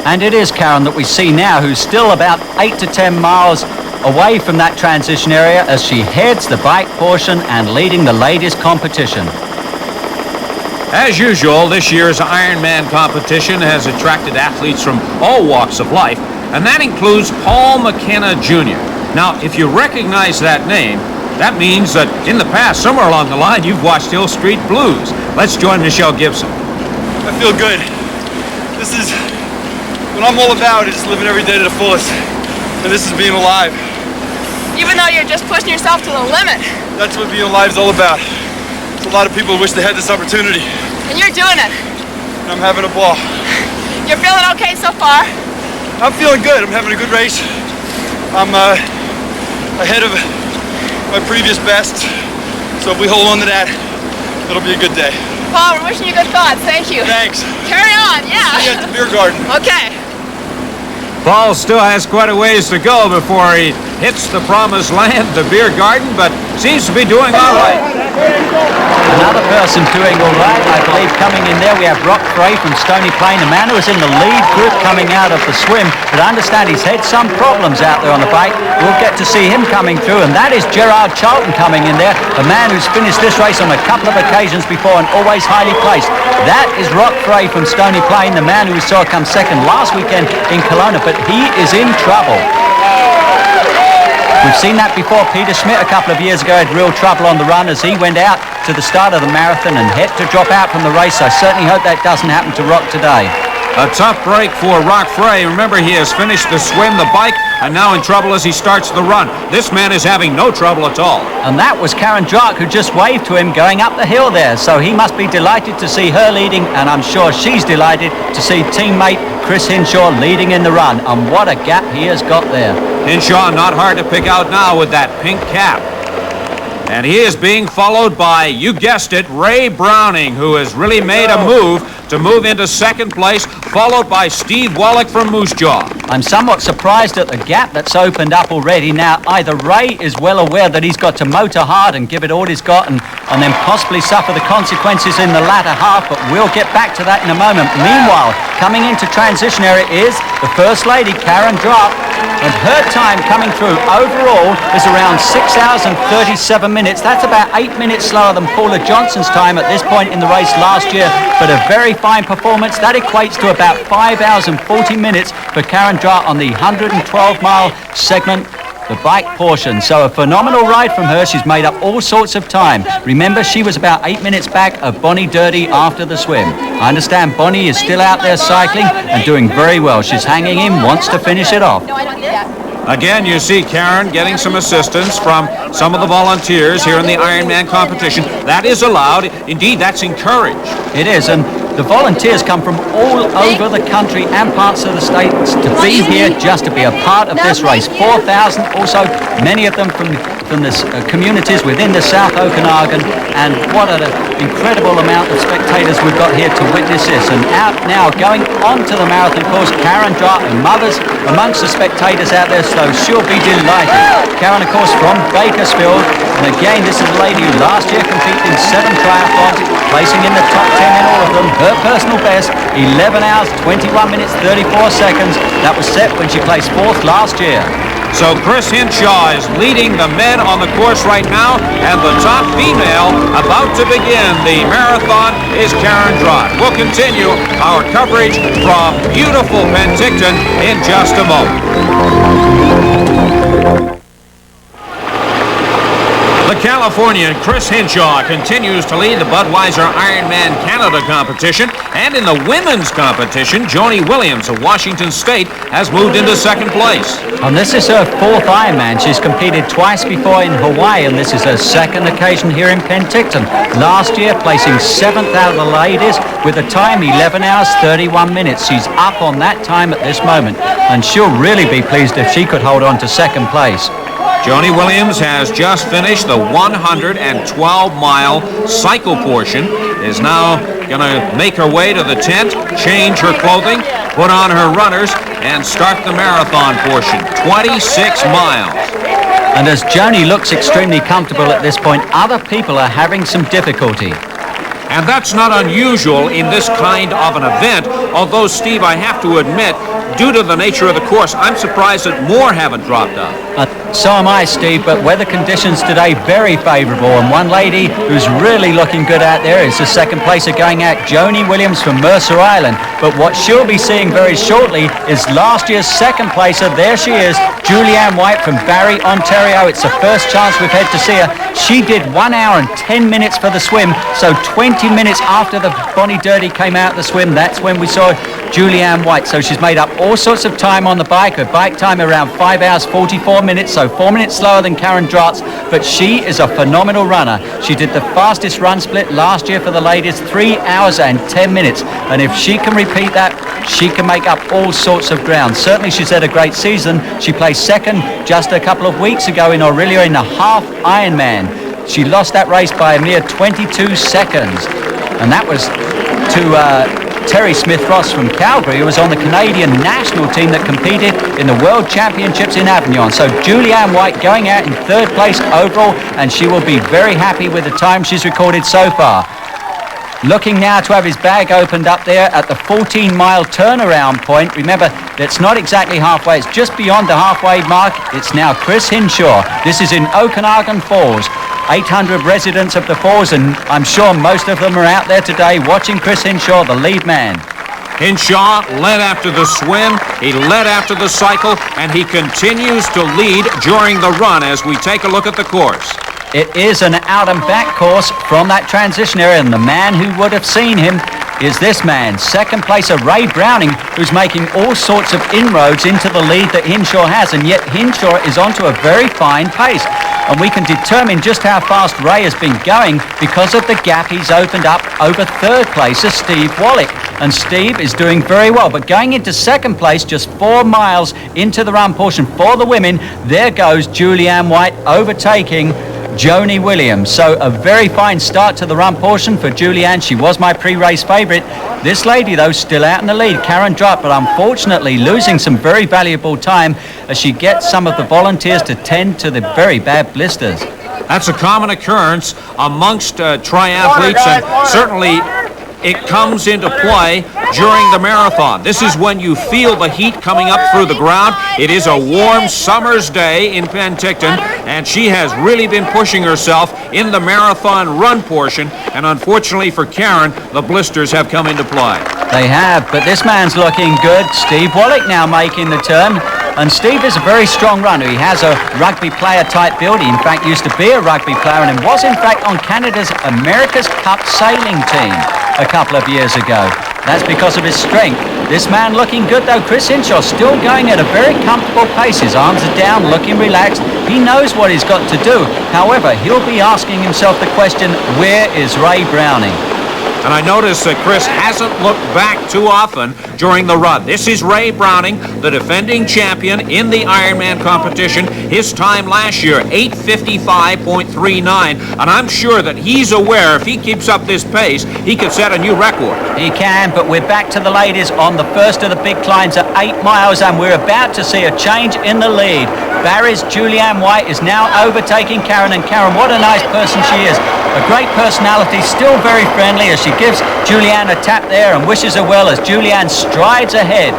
And it is Karen that we see now, who's still about 8 to 10 miles away from that transition area as she heads the bike portion and leading the ladies' competition. As usual, this year's Ironman competition has attracted athletes from all walks of life, and that includes Paul McKenna Jr. Now, if you recognize that name, that means that in the past, somewhere along the line, you've watched Hill Street Blues. Let's join Michelle Gibson. I feel good. This is what I'm all about, is living every day to the fullest, and this is being alive. Even though you're just pushing yourself to the limit. That's what being alive is all about. There's a lot of people who wish they had this opportunity. And you're doing it. And I'm having a ball. You're feeling okay so far? I'm feeling good. I'm having a good race. I'm ahead of my previous best. So if we hold on to that, it'll be a good day. Paul, we're wishing you good thoughts. Thank you. Thanks. Carry on, yeah. See you at the beer garden. Okay. Paul still has quite a ways to go before he hits the promised land, the beer garden, but seems to be doing all right. Another person doing all right, I believe, coming in there. We have Rock Frey from Stony Plain, the man who was in the lead group coming out of the swim, but I understand he's had some problems out there on the bike. We'll get to see him coming through, and that is Gerard Charlton coming in there, a man who's finished this race on a couple of occasions before and always highly placed. That is Rock Frey from Stony Plain, the man who we saw come second last weekend in Kelowna, but he is in trouble. We've seen that before. Peter Schmidt a couple of years ago had real trouble on the run as he went out to the start of the marathon and had to drop out from the race. I certainly hope that doesn't happen to Rock today. A tough break for Rock Frey. Remember, he has finished the swim, the bike, and now in trouble as he starts the run. This man is having no trouble at all. And that was Karen Drott who just waved to him going up the hill there. So he must be delighted to see her leading, and I'm sure she's delighted to see teammate Chris Hinshaw leading in the run. And what a gap he has got there. Hinshaw not hard to pick out now with that pink cap. And he is being followed by, you guessed it, Ray Browning, who has really made a move to move into second place, followed by Steve Wallach from Moose Jaw. I'm somewhat surprised at the gap that's opened up already. Now, either Ray is well aware that he's got to motor hard and give it all he's got and then possibly suffer the consequences in the latter half, but we'll get back to that in a moment. Meanwhile, coming into transition area is the First Lady, Karen Drott, and her time coming through overall is around 6 hours and 37 minutes. That's about 8 minutes slower than Paula Johnson's time at this point in the race last year, but a very fine performance. That equates to about 5 hours and 40 minutes for Karen Drott on the 112-mile segment, the bike portion. So a phenomenal ride from her. She's made up all sorts of time. Remember, she was about 8 minutes back of Bonnie Dirty after the swim. I understand Bonnie is still out there cycling and doing very well. She's hanging in, wants to finish it off. No, I don't need that. Again, you see Karen getting some assistance from some of the volunteers here in the Ironman competition. That is allowed. Indeed, that's encouraged. It is, and the volunteers come from all over the country and parts of the states to be here just to be a part of this race. 4,000 also, many of them from the communities within the South Okanagan, and what an incredible amount of spectators we've got here to witness this. And out now, going on to the marathon course, Karen Dart, and mothers amongst the spectators out there, so she'll be delighted. Karen, of course, from Bakersfield, and again, this is a lady who last year competed in 7 triathlons, placing in the top 10 in all of them. Her personal best, 11 hours, 21 minutes, 34 seconds. That was set when she placed 4th last year. So Chris Hinshaw is leading the men on the course right now, and the top female about to begin the marathon is Karen Drott. We'll continue our coverage from beautiful Penticton in just a moment. The Californian Chris Hinshaw continues to lead the Budweiser Ironman Canada competition, and in the women's competition, Joni Williams of Washington State has moved into 2nd place. And this is her 4th Ironman. She's competed twice before in Hawaii, and this is her 2nd occasion here in Penticton. Last year, placing 7th out of the ladies with a time 11 hours, 31 minutes. She's up on that time at this moment, and she'll really be pleased if she could hold on to 2nd place. Joni Williams has just finished the 112-mile cycle portion, is now going to make her way to the tent, change her clothing, put on her runners, and start the marathon portion, 26 miles. And as Joni looks extremely comfortable at this point, other people are having some difficulty. And that's not unusual in this kind of an event, although, Steve, I have to admit, due to the nature of the course, I'm surprised that more haven't dropped out. So am I, Steve, but weather conditions today very favourable, and one lady who's really looking good out there is the 2nd placer going out, Joni Williams from Mercer Island. But what she'll be seeing very shortly is last year's 2nd placer. There she is, Julianne White from Barrie, Ontario. It's the first chance we've had to see her. She did 1 hour and 10 minutes for the swim, so 20 minutes after the Bonnie Dirty came out the swim, that's when we saw Julianne White. So she's made up all sorts of time on the bike. Her bike time around 5 hours 44 minutes, so 4 minutes slower than Karen Drott's, but she is a phenomenal runner. She did the fastest run split last year for the ladies, 3 hours and 10 minutes, and if she can repeat that, she can make up all sorts of ground. Certainly she's had a great season. She placed 2nd just a couple of weeks ago in Orillia in the half Ironman. She lost that race by a mere 22 seconds, and that was to Terry Smith-Ross from Calgary, who was on the Canadian national team that competed in the World Championships in Avignon. So Julianne White going out in 3rd place overall, and she will be very happy with the time she's recorded so far. Looking now to have his bag opened up there at the 14-mile turnaround point. Remember, that's not exactly halfway. It's just beyond the halfway mark. It's now Chris Hinshaw. This is in Okanagan Falls. 800 residents of the Falls, and I'm sure most of them are out there today watching Chris Hinshaw, the lead man. Hinshaw led after the swim, he led after the cycle, and he continues to lead during the run as we take a look at the course. It is an out and back course from that transition area, and the man who would have seen him is this man, 2nd placer Ray Browning, who's making all sorts of inroads into the lead that Hinshaw has, and yet Hinshaw is onto a very fine pace. And we can determine just how fast Ray has been going because of the gap he's opened up over 3rd placer Steve Wallach. And Steve is doing very well, but going into 2nd place, just 4 miles into the run portion for the women, there goes Julianne White overtaking Joni Williams. So a very fine start to the run portion for Julianne. She was my pre-race favourite. This lady, though, still out in the lead, Karen Drott, but unfortunately losing some very valuable time as she gets some of the volunteers to tend to the very bad blisters. That's a common occurrence amongst triathletes, and certainly it comes into play during the marathon. This is when you feel the heat coming up through the ground. It is a warm summer's day in Penticton, and she has really been pushing herself in the marathon run portion, and unfortunately for Karen, the blisters have come into play. They have, but this man's looking good. Steve Wallach now making the turn. And Steve is a very strong runner. He has a rugby player type build. He in fact used to be a rugby player and was in fact on Canada's America's Cup sailing team a couple of years ago. That's because of his strength. This man looking good though. Chris Hinshaw still going at a very comfortable pace. His arms are down, looking relaxed. He knows what he's got to do. However, he'll be asking himself the question, where is Ray Browning? And I notice that Chris hasn't looked back too often during the run. This is Ray Browning, the defending champion in the Ironman competition. His time last year, 8:55.39. And I'm sure that he's aware if he keeps up this pace, he could set a new record. He can, but we're back to the ladies on the first of the big climbs at 8 miles, and we're about to see a change in the lead. Barry's Julianne White is now overtaking Karen, and Karen, what a nice person she is. A great personality, still very friendly as she gives Julianne a tap there and wishes her well as Julianne strides ahead.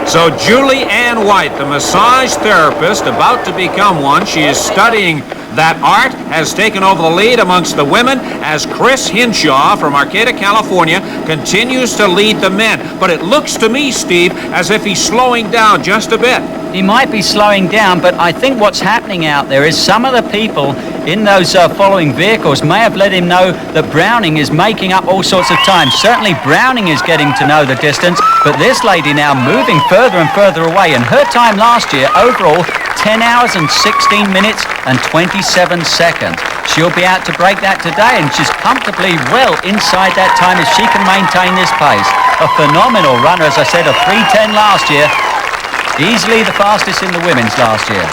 So Julianne White, the massage therapist, about to become one. She is studying that art, has taken over the lead amongst the women as Chris Hinshaw from Arcata, California, continues to lead the men. But it looks to me, Steve, as if he's slowing down just a bit. He might be slowing down, but I think what's happening out there is some of the people in those following vehicles may have let him know that Browning is making up all sorts of time. Certainly Browning is getting to know the distance, but this lady now moving further and further away, and her time last year overall 10 hours and 16 minutes and 27 seconds. She'll be out to break that today, and she's comfortably well inside that time if she can maintain this pace. A phenomenal runner, as I said, a 3:10 last year. Easily the fastest in the women's last year.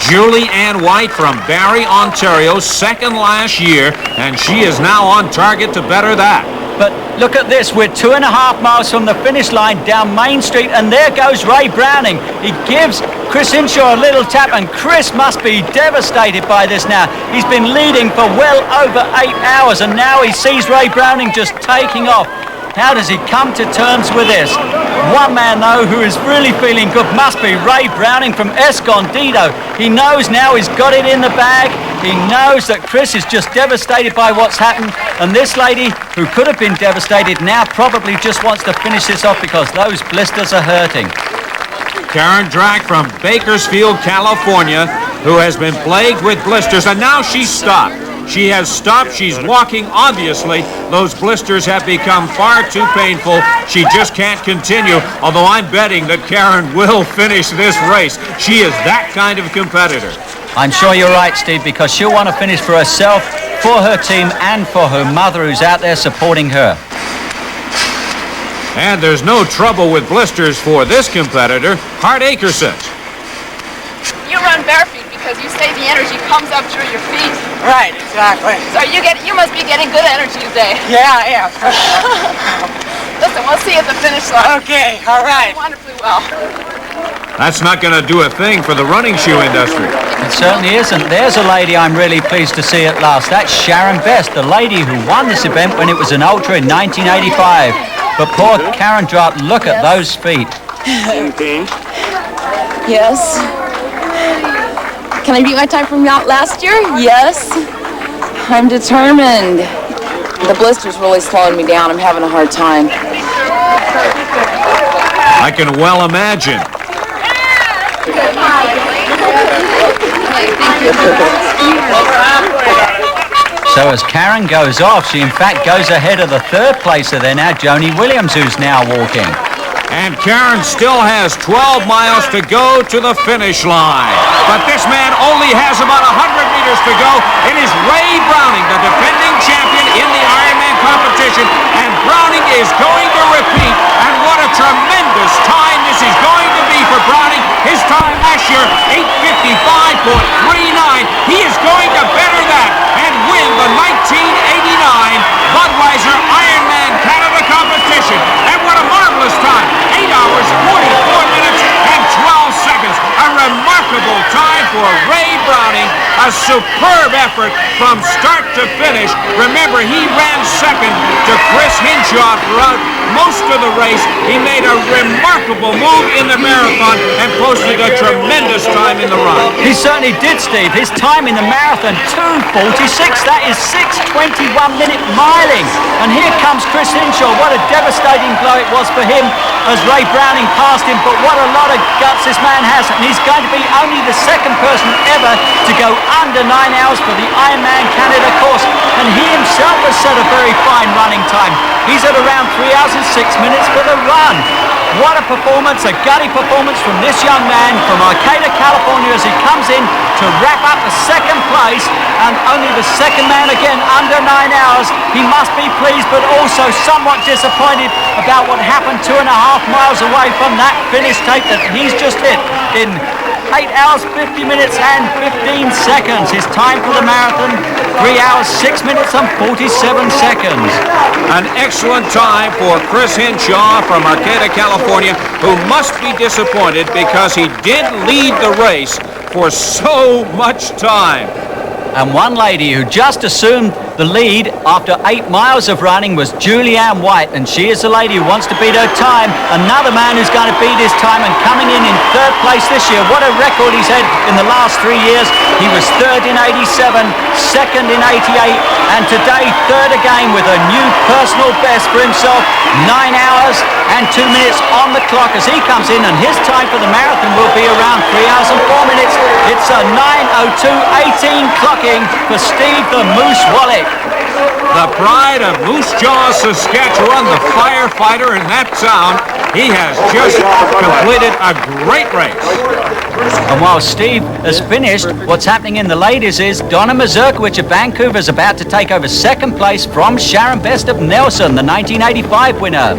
Julianne White from Barrie, Ontario, second last year, and she is now on target to better that. But look at this, we're 2.5 miles from the finish line down Main Street, and there goes Ray Browning. He gives Chris Hinshaw a little tap, and Chris must be devastated by this now. He's been leading for well over 8 hours, and now he sees Ray Browning just taking off. How does he come to terms with this? One man, though, who is really feeling good must be Ray Browning from Escondido. He knows now he's got it in the bag. He knows that Chris is just devastated by what's happened. And this lady, who could have been devastated, now probably just wants to finish this off because those blisters are hurting. Karen Drack from Bakersfield, California, who has been plagued with blisters, and now she's stopped. She has stopped. She's walking. Obviously, those blisters have become far too painful. She just can't continue, although I'm betting that Karen will finish this race. She is that kind of competitor. I'm sure you're right, Steve, because she'll want to finish for herself, for her team, and for her mother who's out there supporting her. And there's no trouble with blisters for this competitor. Hart Akerson. You run bare feet because you say the energy comes up through your feet. Right, exactly. So you must be getting good energy today. Yeah, I am. Listen, we'll see you at the finish line. Okay, all right. Wonderfully well. That's not going to do a thing for the running shoe industry. It certainly isn't. There's a lady I'm really pleased to see at last. That's Sharon Best, the lady who won this event when it was an ultra in 1985. But poor Karen Drack, look at those feet. Yes. Can I beat my time from last year? Yes. I'm determined. The blister's really slowing me down. I'm having a hard time. I can well imagine. So as Karen goes off, she in fact goes ahead of the third placer there now, Joni Williams, who's now walking. And Karen still has 12 miles to go to the finish line. But this man only has about 100 meters to go. It is Ray Browning, the defending champion in the Ironman competition. And Browning is going to repeat. And what a tremendous time this is going to be for Browning. His time last year, 8:55.39. He is going to better that and win the 1989 Budweiser Ironman Canada competition. And what a marvelous time. 8 hours, 44 minutes, and 12 seconds. A remarkable time for Ray Browning. A superb effort from start to finish. Remember, he ran second to Chris Hinshaw throughout most of the race. He made a remarkable move in the marathon and posted a tremendous time in the run. He certainly did, Steve. His time in the marathon, 2:46. That is 6:21-minute miling. And here comes Chris Hinshaw. What a devastating blow it was for him as Ray Browning passed him. But what a lot of guts this man has. And he's going to be only the second person ever to go under 9 hours for the Ironman Canada course. And he himself has set a very fine running time. He's at around 3 hours and 6 minutes for the run. What a performance, a gutty performance from this young man from Arcata, California, as he comes in to wrap up the second place, and only the second man again under 9 hours. He must be pleased but also somewhat disappointed about what happened 2.5 miles away from that finish tape that he's just hit in 8 hours, 50 minutes and 15 seconds. His time for the marathon, 3 hours, 6 minutes and 47 seconds. An excellent time for Chris Henshaw from Arcata, California, who must be disappointed because he did lead the race for so much time. And one lady who just assumed the lead after 8 miles of running was Julianne White, and she is the lady who wants to beat her time. Another man who's going to beat his time and coming in 3rd place this year. What a record he's had in the last 3 years. He was 3rd in 87, 2nd in 88, and today 3rd again with a new personal best for himself. 9 hours and 2 minutes on the clock as he comes in, and his time for the marathon will be around 3 hours and 4 minutes. It's a 9:02:18 clocking for Steve the Moose Wallach. The pride of Moose Jaw, Saskatchewan, the firefighter in that town. He has just completed a great race. And while Steve has finished, what's happening in the ladies is Donna Mazurkiewicz of Vancouver is about to take over 2nd place from Sharon Best of Nelson, the 1985 winner.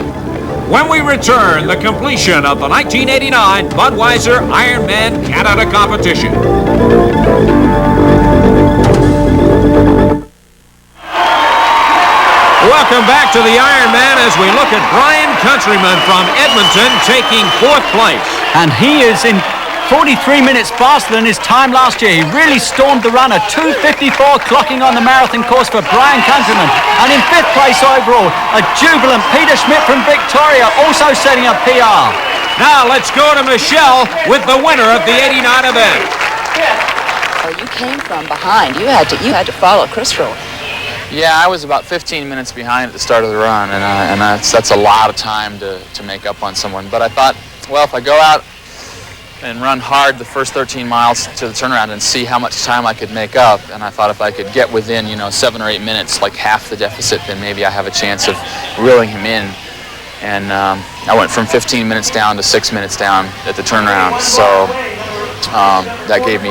When we return, the completion of the 1989 Budweiser Ironman Canada competition. Welcome back to the Ironman as we look at Brian Countryman from Edmonton taking 4th place. And he is in 43 minutes faster than his time last year. He really stormed the run, a 2:54 clocking on the marathon course for Brian Countryman. And in 5th place overall, a jubilant Peter Schmidt from Victoria, also setting a PR. Now let's go to Michelle with the winner of the 89 event. You came from behind. You had to follow Chris Rowe. Yeah, I was about 15 minutes behind at the start of the run, and that's a lot of time to make up on someone. But I thought, well, if I go out and run hard the first 13 miles to the turnaround and see how much time I could make up, and I thought if I could get within, 7 or 8 minutes, like half the deficit, then maybe I have a chance of reeling him in. And I went from 15 minutes down to 6 minutes down at the turnaround, so that gave me,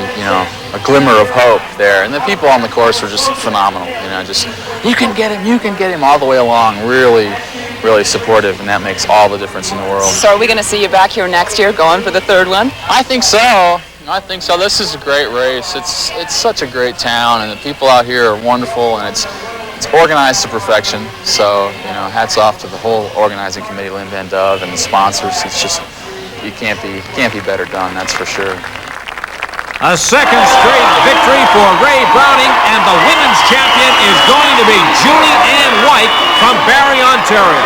a glimmer of hope there. And the people on the course were just phenomenal, just, you can get him all the way along, really, really supportive, and that makes all the difference in the world. So are we going to see you back here next year going for the 3rd one? I think so. This is a great race. It's such a great town, and the people out here are wonderful, and it's organized to perfection. So, hats off to the whole organizing committee, Lynn Van Dove, and the sponsors. It's just, you can't be better done, that's for sure. A second straight victory for Ray Browning, and the women's champion is going to be Julie Ann White from Barrie, Ontario.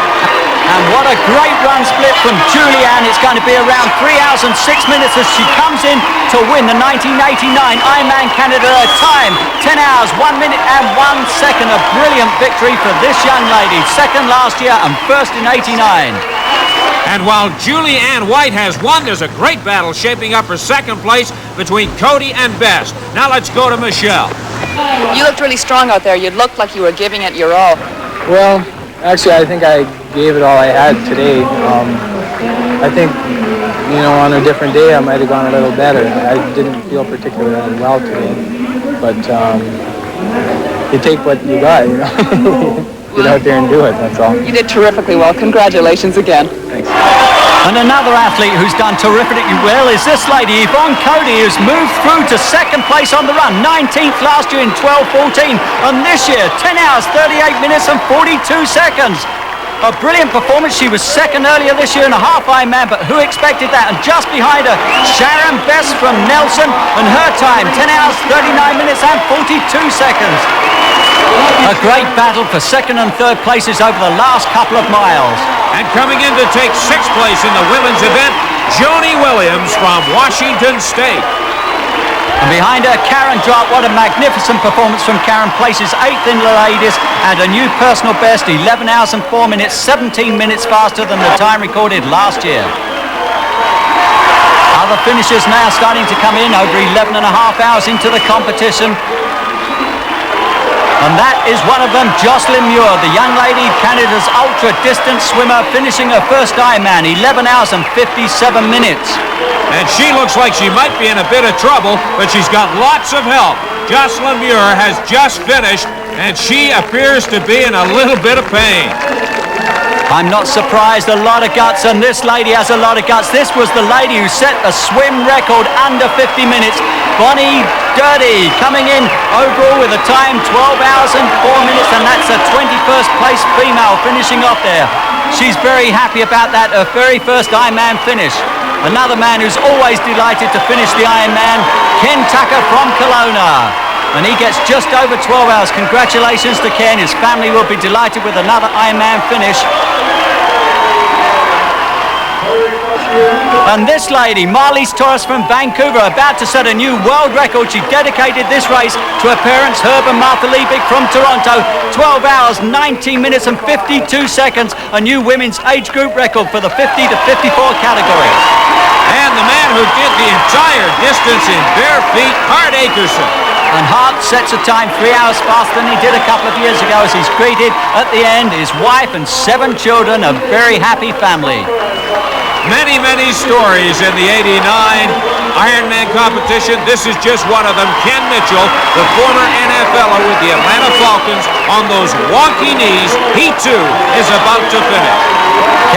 And what a great run split from Julianne. It's going to be around 3 hours and 6 minutes as she comes in to win the 1989 Ironman Canada time. 10 hours, 1 minute and 1 second. A brilliant victory for this young lady. 2nd last year and 1st in 89. And while Julie Ann White has won, there's a great battle shaping up for 2nd place between Cody and Best. Now let's go to Michelle. You looked really strong out there. You looked like you were giving it your all. Well, actually, I think I gave it all I had today. I think, on a different day, I might have gone a little better. I didn't feel particularly well today. But you take what you got, Get out there and do it, that's all. You did terrifically well. Congratulations again. Thanks. And another athlete who's done terrifically well is this lady, Yvonne Cody, who's moved through to 2nd place on the run. 19th last year in 12:14. And this year, 10 hours, 38 minutes and 42 seconds. A brilliant performance. She was 2nd earlier this year in a half Ironman, but who expected that? And just behind her, Sharon Best from Nelson, and her time, 10 hours, 39 minutes and 42 seconds. A great battle for 2nd and 3rd places over the last couple of miles. And coming in to take 6th place in the women's event, Joni Williams from Washington State. And behind her, Karen Drott. What a magnificent performance from Karen. Places 8th in the ladies and a new personal best, 11 hours and 4 minutes, 17 minutes faster than the time recorded last year. Other finishers now starting to come in over 11 and a half hours into the competition. And that is one of them, Jocelyn Muir, the young lady, Canada's ultra-distance swimmer, finishing her first Ironman, 11 hours and 57 minutes. And she looks like she might be in a bit of trouble, but she's got lots of help. Jocelyn Muir has just finished, and she appears to be in a little bit of pain. I'm not surprised, a lot of guts, and this lady has a lot of guts. This was the lady who set the swim record under 50 minutes. Bonnie Dirty coming in overall with a time 12 hours and 4 minutes, and that's a 21st place female finishing off there. She's very happy about that, her very first Ironman finish. Another man who's always delighted to finish the Ironman, Ken Tucker from Kelowna. And he gets just over 12 hours. Congratulations to Ken. His family will be delighted with another Ironman finish. And this lady, Marlies Torres from Vancouver, about to set a new world record. She dedicated this race to her parents, Herb and Martha Liebig from Toronto. 12 hours, 19 minutes and 52 seconds. A new women's age group record for the 50 to 54 category. And the man who did the entire distance in bare feet, Hart Akerson. And Hart sets a time 3 hours faster than he did a couple of years ago as he's greeted at the end his wife and 7 children, a very happy family. Many, many stories in the 89 Ironman competition. This is just one of them. Ken Mitchell, the former NFLer with the Atlanta Falcons, on those wonky knees. He too is about to finish.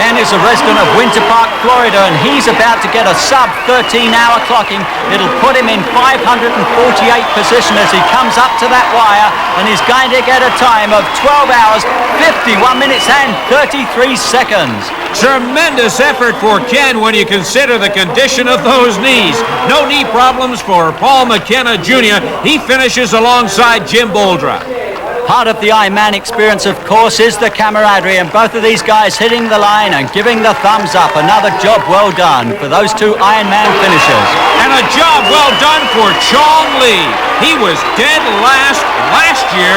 Ken is a resident of Winter Park, Florida, and he's about to get a sub 13-hour clocking. It'll put him in 548 position as he comes up to that wire, and he's going to get a time of 12 hours, 51 minutes and 33 seconds. Tremendous effort for Ken when you consider the condition of those knees. No knee problems for Paul McKenna Jr. He finishes alongside Jim Boldra. Part of the Ironman experience, of course, is the camaraderie, and both of these guys hitting the line and giving the thumbs up. Another job well done for those 2 Ironman finishers. And a job well done for Chong Lee. He was dead last year,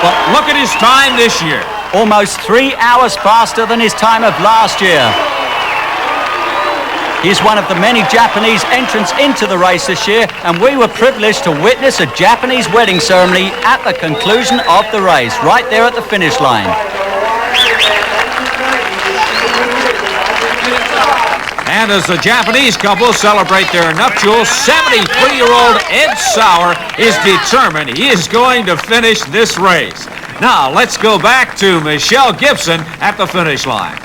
but look at his time this year. Almost 3 hours faster than his time of last year. He's one of the many Japanese entrants into the race this year, and we were privileged to witness a Japanese wedding ceremony at the conclusion of the race, right there at the finish line. And as the Japanese couple celebrate their nuptials, 73-year-old Ed Sauer is determined he is going to finish this race. Now, let's go back to Michelle Gibson at the finish line.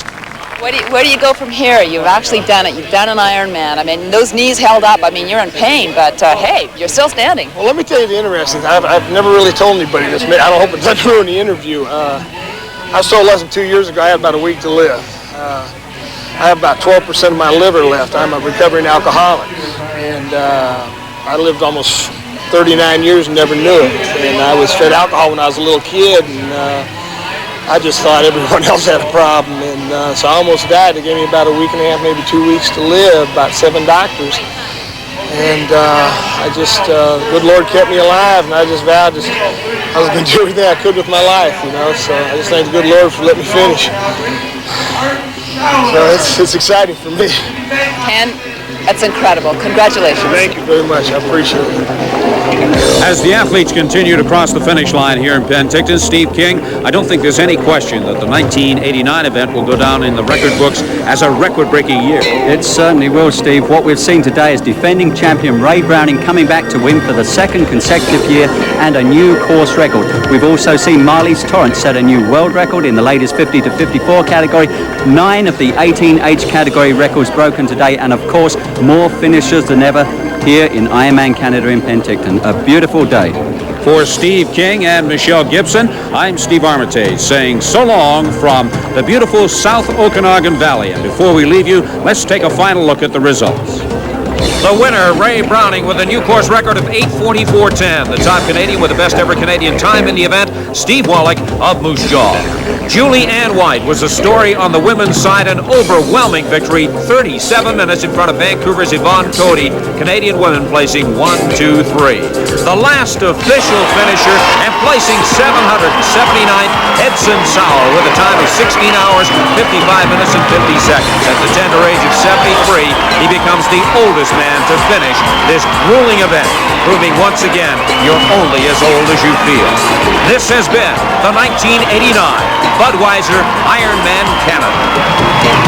Where do you go from here? You've actually done it. You've done an Ironman. I mean, those knees held up. I mean, you're in pain, but hey, you're still standing. Well, let me tell you the interesting thing. I've never really told anybody this. I don't hope it doesn't ruin the interview. I was told less than 2 years ago I had about a week to live. I have about 12% of my liver left. I'm a recovering alcoholic, and I lived almost 39 years and never knew it. And I was fed alcohol when I was a little kid, and I just thought everyone else had a problem, and so I almost died. They gave me about a week and a half, maybe 2 weeks to live, about 7 doctors. And I just, good Lord kept me alive, and I just vowed I was going to do everything I could with my life, you know, so I just thank the good Lord for letting me finish. So it's exciting for me. Ken, that's incredible. Congratulations. Thank you very much. I appreciate it. As the athletes continue to cross the finish line here in Penticton, Steve King, I don't think there's any question that the 1989 event will go down in the record books as a record-breaking year. It certainly will, Steve. What we've seen today is defending champion Ray Browning coming back to win for the 2nd consecutive year and a new course record. We've also seen Marlies Torrance set a new world record in the ladies 50 to 54 category, 9 of the 18 age category records broken today, and of course more finishers than ever here in Ironman Canada in Penticton. A beautiful day. For Steve King and Michelle Gibson, I'm Steve Armitage saying so long from the beautiful South Okanagan Valley. And before we leave you, let's take a final look at the results. The winner, Ray Browning, with a new course record of 8:44.10. The top Canadian with the best ever Canadian time in the event, Steve Wallach of Moose Jaw. Julie Ann White was the story on the women's side, an overwhelming victory, 37 minutes in front of Vancouver's Yvonne Cody, Canadian women placing 1, 2, 3. The last official finisher and placing 779th, Edson Sauer with a time of 16 hours, 55 minutes and 50 seconds. At the tender age of 73, he becomes the oldest man and to finish this grueling event, proving once again you're only as old as you feel. This has been the 1989 Budweiser Ironman Canada.